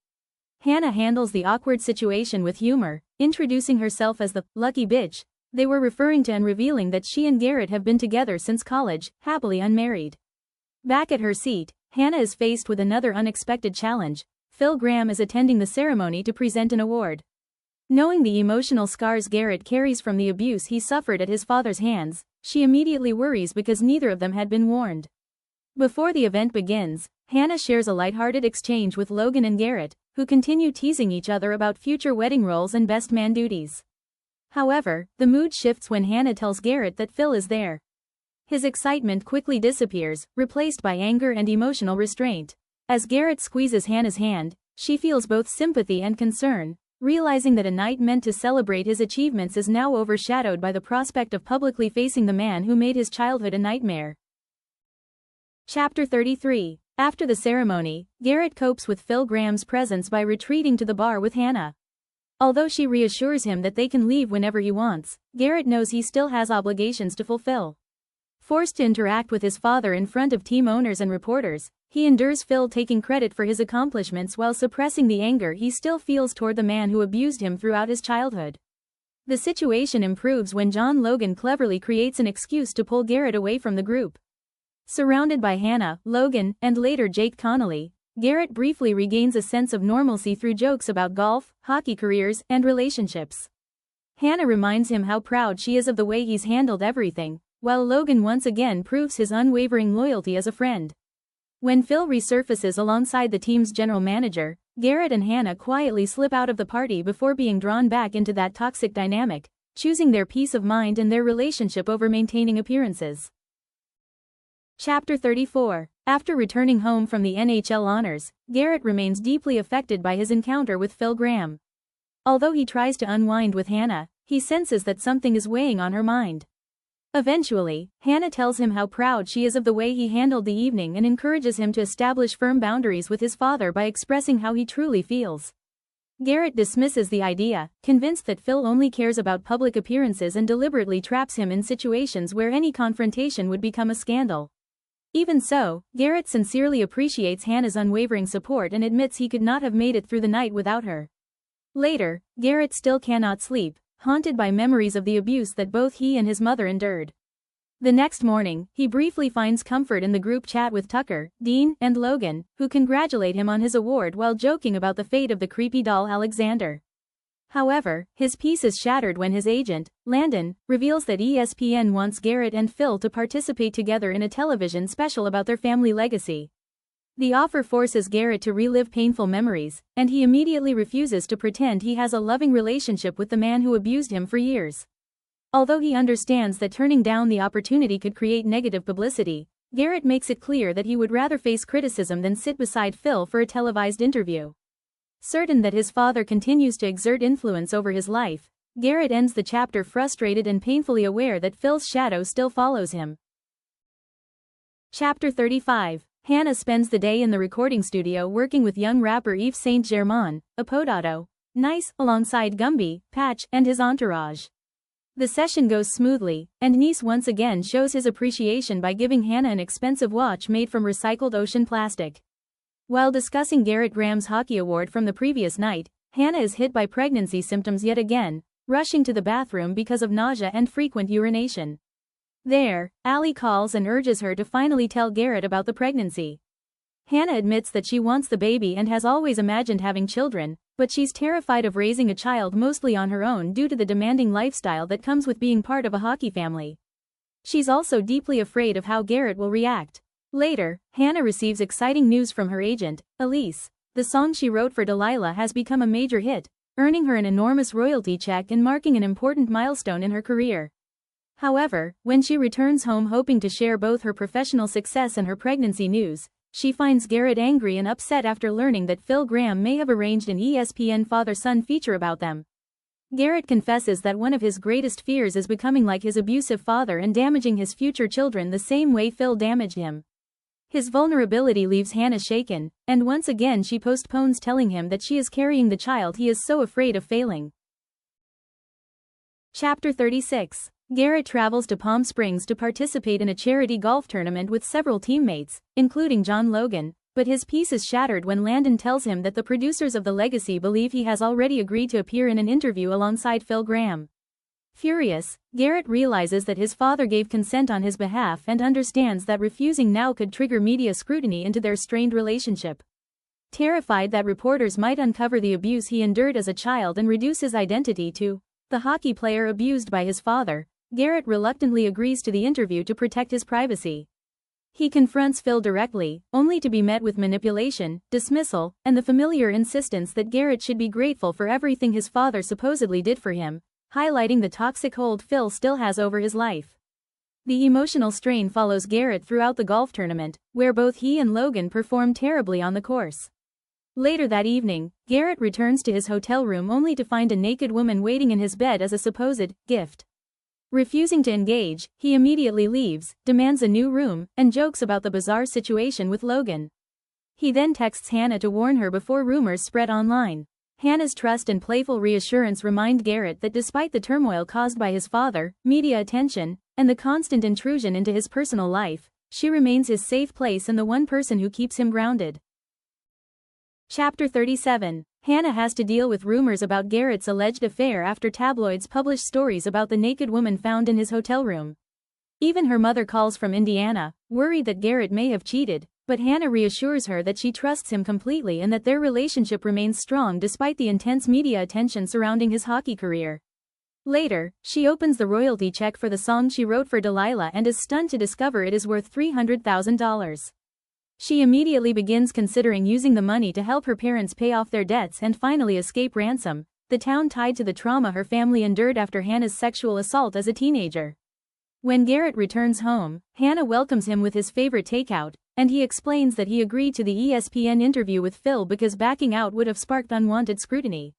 Hannah handles the awkward situation with humor, introducing herself as the lucky bitch they were referring to and revealing that she and Garrett have been together since college, happily unmarried. Back at her seat, Hannah is faced with another unexpected challenge. Phil Graham is attending the ceremony to present an award. Knowing the emotional scars Garrett carries from the abuse he suffered at his father's hands, she immediately worries because neither of them had been warned. Before the event begins, Hannah shares a lighthearted exchange with Logan and Garrett, who continue teasing each other about future wedding roles and best man duties. However, the mood shifts when Hannah tells Garrett that Phil is there. His excitement quickly disappears, replaced by anger and emotional restraint. As Garrett squeezes Hannah's hand, she feels both sympathy and concern, realizing that a night meant to celebrate his achievements is now overshadowed by the prospect of publicly facing the man who made his childhood a nightmare. Chapter 33. After the ceremony, Garrett copes with Phil Graham's presence by retreating to the bar with Hannah. Although she reassures him that they can leave whenever he wants, Garrett knows he still has obligations to fulfill. Forced to interact with his father in front of team owners and reporters, he endures Phil taking credit for his accomplishments while suppressing the anger he still feels toward the man who abused him throughout his childhood. The situation improves when John Logan cleverly creates an excuse to pull Garrett away from the group. Surrounded by Hannah, Logan, and later Jake Connolly, Garrett briefly regains a sense of normalcy through jokes about golf, hockey careers, and relationships. Hannah reminds him how proud she is of the way he's handled everything, while Logan once again proves his unwavering loyalty as a friend. When Phil resurfaces alongside the team's general manager, Garrett and Hannah quietly slip out of the party before being drawn back into that toxic dynamic, choosing their peace of mind and their relationship over maintaining appearances. Chapter 34. After returning home from the NHL honors, Garrett remains deeply affected by his encounter with Phil Graham. Although he tries to unwind with Hannah, he senses that something is weighing on her mind. Eventually, Hannah tells him how proud she is of the way he handled the evening and encourages him to establish firm boundaries with his father by expressing how he truly feels. Garrett dismisses the idea, convinced that Phil only cares about public appearances and deliberately traps him in situations where any confrontation would become a scandal. Even so, Garrett sincerely appreciates Hannah's unwavering support and admits he could not have made it through the night without her. Later, Garrett still cannot sleep, haunted by memories of the abuse that both he and his mother endured. The next morning, he briefly finds comfort in the group chat with Tucker, Dean, and Logan, who congratulate him on his award while joking about the fate of the creepy doll Alexander. However, his peace is shattered when his agent, Landon, reveals that ESPN wants Garrett and Phil to participate together in a television special about their family legacy. The offer forces Garrett to relive painful memories, and he immediately refuses to pretend he has a loving relationship with the man who abused him for years. Although he understands that turning down the opportunity could create negative publicity, Garrett makes it clear that he would rather face criticism than sit beside Phil for a televised interview. Certain that his father continues to exert influence over his life, Garrett ends the chapter frustrated and painfully aware that Phil's shadow still follows him. Chapter 35. Hannah spends the day in the recording studio working with young rapper Yves Saint Germain, Apodato, Nice, alongside Gumby, Patch, and his entourage. The session goes smoothly, and Nice once again shows his appreciation by giving Hannah an expensive watch made from recycled ocean plastic. While discussing Garrett Graham's hockey award from the previous night, Hannah is hit by pregnancy symptoms yet again, rushing to the bathroom because of nausea and frequent urination. There, Allie calls and urges her to finally tell Garrett about the pregnancy. Hannah admits that she wants the baby and has always imagined having children, but she's terrified of raising a child mostly on her own due to the demanding lifestyle that comes with being part of a hockey family. She's also deeply afraid of how Garrett will react. Later, Hannah receives exciting news from her agent, Elise. The song she wrote for Delilah has become a major hit, earning her an enormous royalty check and marking an important milestone in her career. However, when she returns home hoping to share both her professional success and her pregnancy news, she finds Garrett angry and upset after learning that Phil Graham may have arranged an ESPN father-son feature about them. Garrett confesses that one of his greatest fears is becoming like his abusive father and damaging his future children the same way Phil damaged him. His vulnerability leaves Hannah shaken, and once again she postpones telling him that she is carrying the child he is so afraid of failing. Chapter 36. Garrett travels to Palm Springs to participate in a charity golf tournament with several teammates, including John Logan, but his peace is shattered when Landon tells him that the producers of The Legacy believe he has already agreed to appear in an interview alongside Phil Graham. Furious, Garrett realizes that his father gave consent on his behalf and understands that refusing now could trigger media scrutiny into their strained relationship. Terrified that reporters might uncover the abuse he endured as a child and reduce his identity to the hockey player abused by his father, Garrett reluctantly agrees to the interview to protect his privacy. He confronts Phil directly, only to be met with manipulation, dismissal, and the familiar insistence that Garrett should be grateful for everything his father supposedly did for him, highlighting the toxic hold Phil still has over his life. The emotional strain follows Garrett throughout the golf tournament, where both he and Logan perform terribly on the course. Later that evening, Garrett returns to his hotel room only to find a naked woman waiting in his bed as a supposed gift. Refusing to engage, he immediately leaves, demands a new room, and jokes about the bizarre situation with Logan. He then texts Hannah to warn her before rumors spread online. Hannah's trust and playful reassurance remind Garrett that despite the turmoil caused by his father, media attention, and the constant intrusion into his personal life, she remains his safe place and the one person who keeps him grounded. Chapter 37. Hannah has to deal with rumors about Garrett's alleged affair after tabloids publish stories about the naked woman found in his hotel room. Even her mother calls from Indiana, worried that Garrett may have cheated, but Hannah reassures her that she trusts him completely and that their relationship remains strong despite the intense media attention surrounding his hockey career. Later, she opens the royalty check for the song she wrote for Delilah and is stunned to discover it is worth $300,000. She immediately begins considering using the money to help her parents pay off their debts and finally escape ransom, the town tied to the trauma her family endured after Hannah's sexual assault as a teenager. When Garrett returns home, Hannah welcomes him with his favorite takeout, and he explains that he agreed to the ESPN interview with Phil because backing out would have sparked unwanted scrutiny.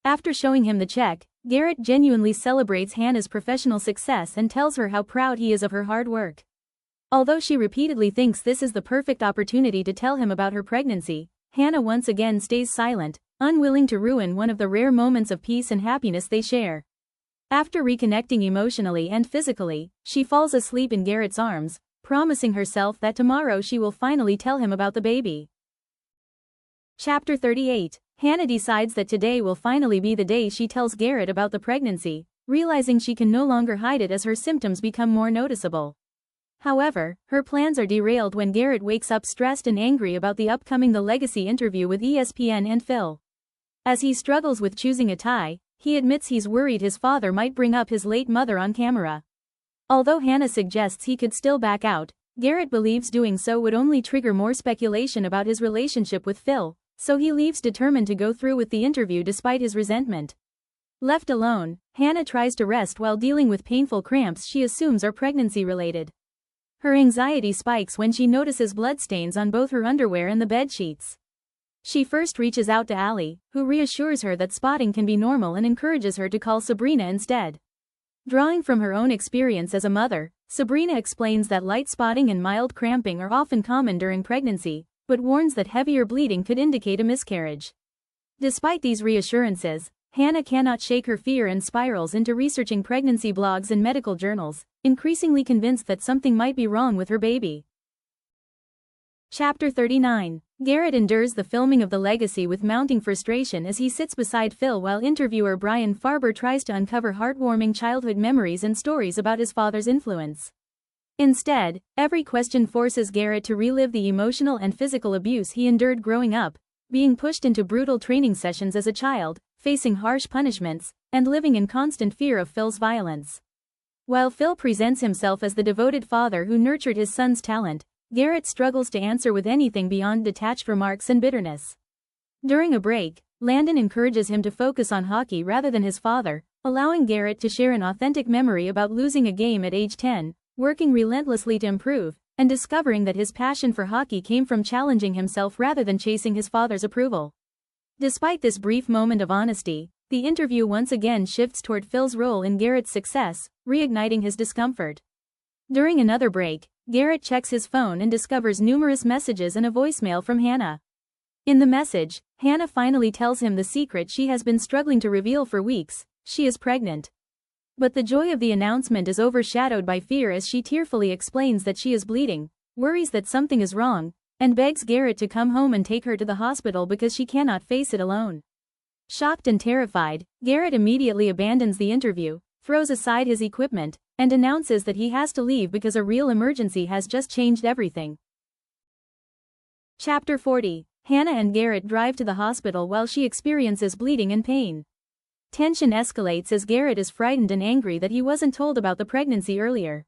After showing him the check, Garrett genuinely celebrates Hannah's professional success and tells her how proud he is of her hard work. Although she repeatedly thinks this is the perfect opportunity to tell him about her pregnancy, Hannah once again stays silent, unwilling to ruin one of the rare moments of peace and happiness they share. After reconnecting emotionally and physically, she falls asleep in Garrett's arms, promising herself that tomorrow she will finally tell him about the baby. Chapter 38. Hannah decides that today will finally be the day she tells Garrett about the pregnancy, realizing she can no longer hide it as her symptoms become more noticeable. However, her plans are derailed when Garrett wakes up stressed and angry about the upcoming The Legacy interview with ESPN and Phil. As he struggles with choosing a tie, he admits he's worried his father might bring up his late mother on camera. Although Hannah suggests he could still back out, Garrett believes doing so would only trigger more speculation about his relationship with Phil, so he leaves determined to go through with the interview despite his resentment. Left alone, Hannah tries to rest while dealing with painful cramps she assumes are pregnancy-related. Her anxiety spikes when she notices bloodstains on both her underwear and the bedsheets. She first reaches out to Allie, who reassures her that spotting can be normal and encourages her to call Sabrina instead. Drawing from her own experience as a mother, Sabrina explains that light spotting and mild cramping are often common during pregnancy, but warns that heavier bleeding could indicate a miscarriage. Despite these reassurances, Hannah cannot shake her fear and spirals into researching pregnancy blogs and medical journals, increasingly convinced that something might be wrong with her baby. Chapter 39. Garrett endures the filming of The Legacy with mounting frustration as he sits beside Phil while interviewer Brian Farber tries to uncover heartwarming childhood memories and stories about his father's influence. Instead, every question forces Garrett to relive the emotional and physical abuse he endured growing up, being pushed into brutal training sessions as a child, facing harsh punishments, and living in constant fear of Phil's violence. While Phil presents himself as the devoted father who nurtured his son's talent, Garrett struggles to answer with anything beyond detached remarks and bitterness. During a break, Landon encourages him to focus on hockey rather than his father, allowing Garrett to share an authentic memory about losing a game at age 10, working relentlessly to improve, and discovering that his passion for hockey came from challenging himself rather than chasing his father's approval. Despite this brief moment of honesty, the interview once again shifts toward Phil's role in Garrett's success, reigniting his discomfort. During another break, Garrett checks his phone and discovers numerous messages and a voicemail from Hannah. In the message, Hannah finally tells him the secret she has been struggling to reveal for weeks: she is pregnant. But the joy of the announcement is overshadowed by fear as she tearfully explains that she is bleeding, worries that something is wrong, and begs Garrett to come home and take her to the hospital because she cannot face it alone. Shocked and terrified, Garrett immediately abandons the interview, throws aside his equipment, and announces that he has to leave because a real emergency has just changed everything. Chapter 40. Hannah and Garrett drive to the hospital while she experiences bleeding and pain. Tension escalates as Garrett is frightened and angry that he wasn't told about the pregnancy earlier.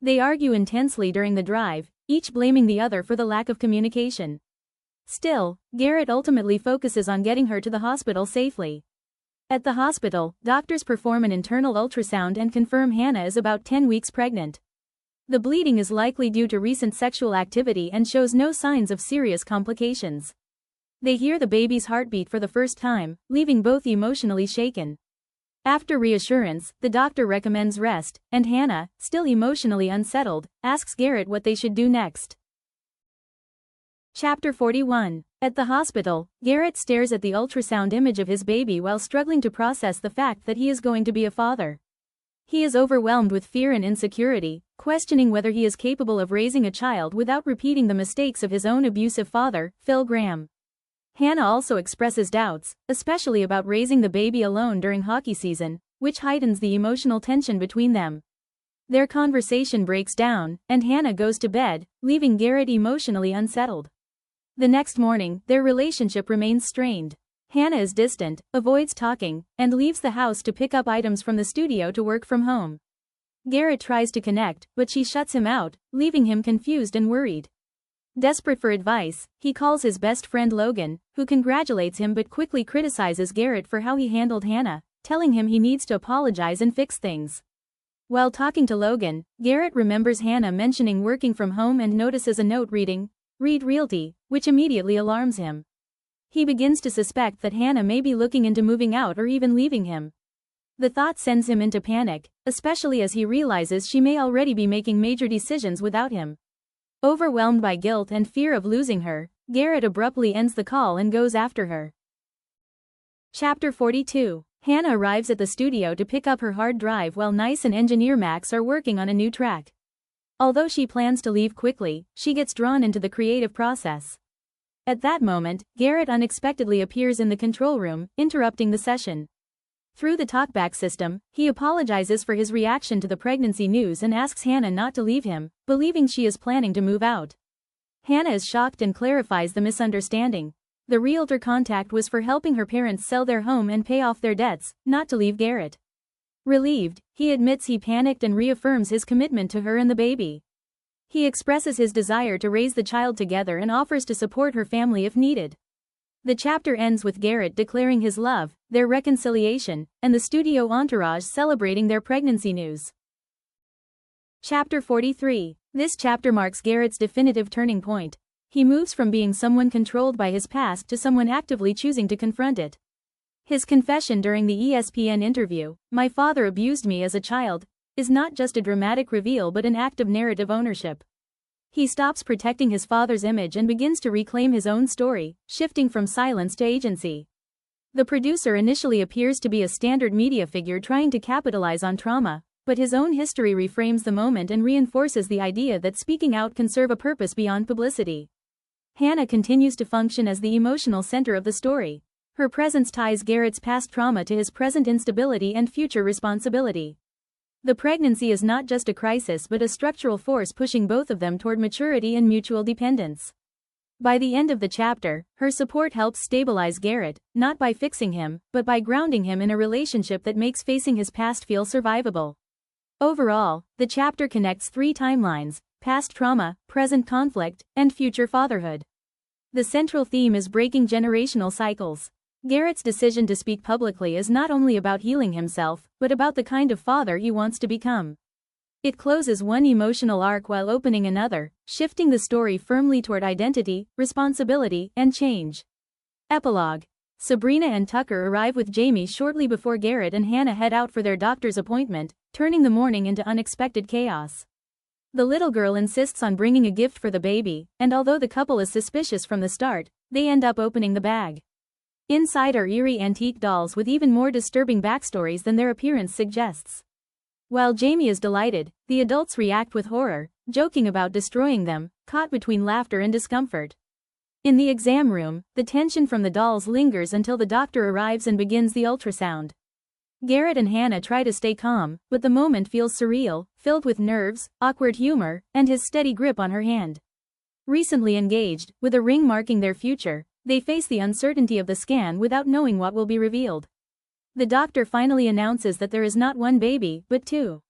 They argue intensely during the drive, each blaming the other for the lack of communication. Still, Garrett ultimately focuses on getting her to the hospital safely. At the hospital, doctors perform an internal ultrasound and confirm Hannah is about 10 weeks pregnant. The bleeding is likely due to recent sexual activity and shows no signs of serious complications. They hear the baby's heartbeat for the first time, leaving both emotionally shaken. After reassurance, the doctor recommends rest, and Hannah, still emotionally unsettled, asks Garrett what they should do next. Chapter 41. At the hospital, Garrett stares at the ultrasound image of his baby while struggling to process the fact that he is going to be a father. He is overwhelmed with fear and insecurity, questioning whether he is capable of raising a child without repeating the mistakes of his own abusive father, Phil Graham. Hannah also expresses doubts, especially about raising the baby alone during hockey season, which heightens the emotional tension between them. Their conversation breaks down, and Hannah goes to bed, leaving Garrett emotionally unsettled. The next morning, their relationship remains strained. Hannah is distant, avoids talking, and leaves the house to pick up items from the studio to work from home. Garrett tries to connect, but she shuts him out, leaving him confused and worried. Desperate for advice, he calls his best friend Logan, who congratulates him but quickly criticizes Garrett for how he handled Hannah, telling him he needs to apologize and fix things. While talking to Logan, Garrett remembers Hannah mentioning working from home and notices a note reading, "Read Realty," which immediately alarms him. He begins to suspect that Hannah may be looking into moving out or even leaving him. The thought sends him into panic, especially as he realizes she may already be making major decisions without him. Overwhelmed by guilt and fear of losing her, Garrett abruptly ends the call and goes after her. Chapter 42. Hannah arrives at the studio to pick up her hard drive while Nice and engineer Max are working on a new track. Although she plans to leave quickly, she gets drawn into the creative process. At that moment, Garrett unexpectedly appears in the control room, interrupting the session. Through the talkback system, he apologizes for his reaction to the pregnancy news and asks Hannah not to leave him, believing she is planning to move out. Hannah is shocked and clarifies the misunderstanding. The realtor contact was for helping her parents sell their home and pay off their debts, not to leave Garrett. Relieved, he admits he panicked and reaffirms his commitment to her and the baby. He expresses his desire to raise the child together and offers to support her family if needed. The chapter ends with Garrett declaring his love, their reconciliation, and the studio entourage celebrating their pregnancy news. Chapter 43. This chapter marks Garrett's definitive turning point. He moves from being someone controlled by his past to someone actively choosing to confront it. His confession during the ESPN interview, "My father abused me as a child," is not just a dramatic reveal but an act of narrative ownership. He stops protecting his father's image and begins to reclaim his own story, shifting from silence to agency. The producer initially appears to be a standard media figure trying to capitalize on trauma, but his own history reframes the moment and reinforces the idea that speaking out can serve a purpose beyond publicity. Hannah continues to function as the emotional center of the story. Her presence ties Garrett's past trauma to his present instability and future responsibility. The pregnancy is not just a crisis but a structural force pushing both of them toward maturity and mutual dependence. By the end of the chapter, her support helps stabilize Garrett, not by fixing him, but by grounding him in a relationship that makes facing his past feel survivable. Overall, the chapter connects three timelines: past trauma, present conflict, and future fatherhood. The central theme is breaking generational cycles. Garrett's decision to speak publicly is not only about healing himself, but about the kind of father he wants to become. It closes one emotional arc while opening another, shifting the story firmly toward identity, responsibility, and change. Epilogue. Sabrina and Tucker arrive with Jamie shortly before Garrett and Hannah head out for their doctor's appointment, turning the morning into unexpected chaos. The little girl insists on bringing a gift for the baby, and although the couple is suspicious from the start, they end up opening the bag. Inside are eerie antique dolls with even more disturbing backstories than their appearance suggests. While Jamie is delighted, the adults react with horror, joking about destroying them, caught between laughter and discomfort. In the exam room, the tension from the dolls lingers until the doctor arrives and begins the ultrasound. Garrett and Hannah try to stay calm, but the moment feels surreal, filled with nerves, awkward humor, and his steady grip on her hand. Recently engaged, with a ring marking their future, they face the uncertainty of the scan without knowing what will be revealed. The doctor finally announces that there is not one baby, but two.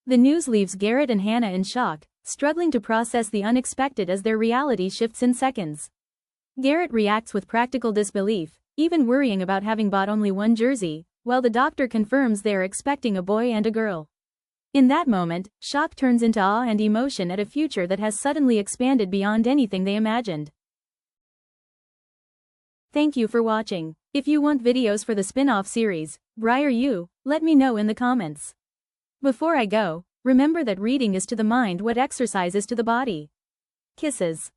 The news leaves Garrett and Hannah in shock, struggling to process the unexpected as their reality shifts in seconds. Garrett reacts with practical disbelief, even worrying about having bought only one jersey, while the doctor confirms they are expecting a boy and a girl. In that moment, shock turns into awe and emotion at a future that has suddenly expanded beyond anything they imagined. Thank you for watching. If you want videos for the spin-off series, Briar You, let me know in the comments. Before I go, remember that reading is to the mind what exercise is to the body. Kisses.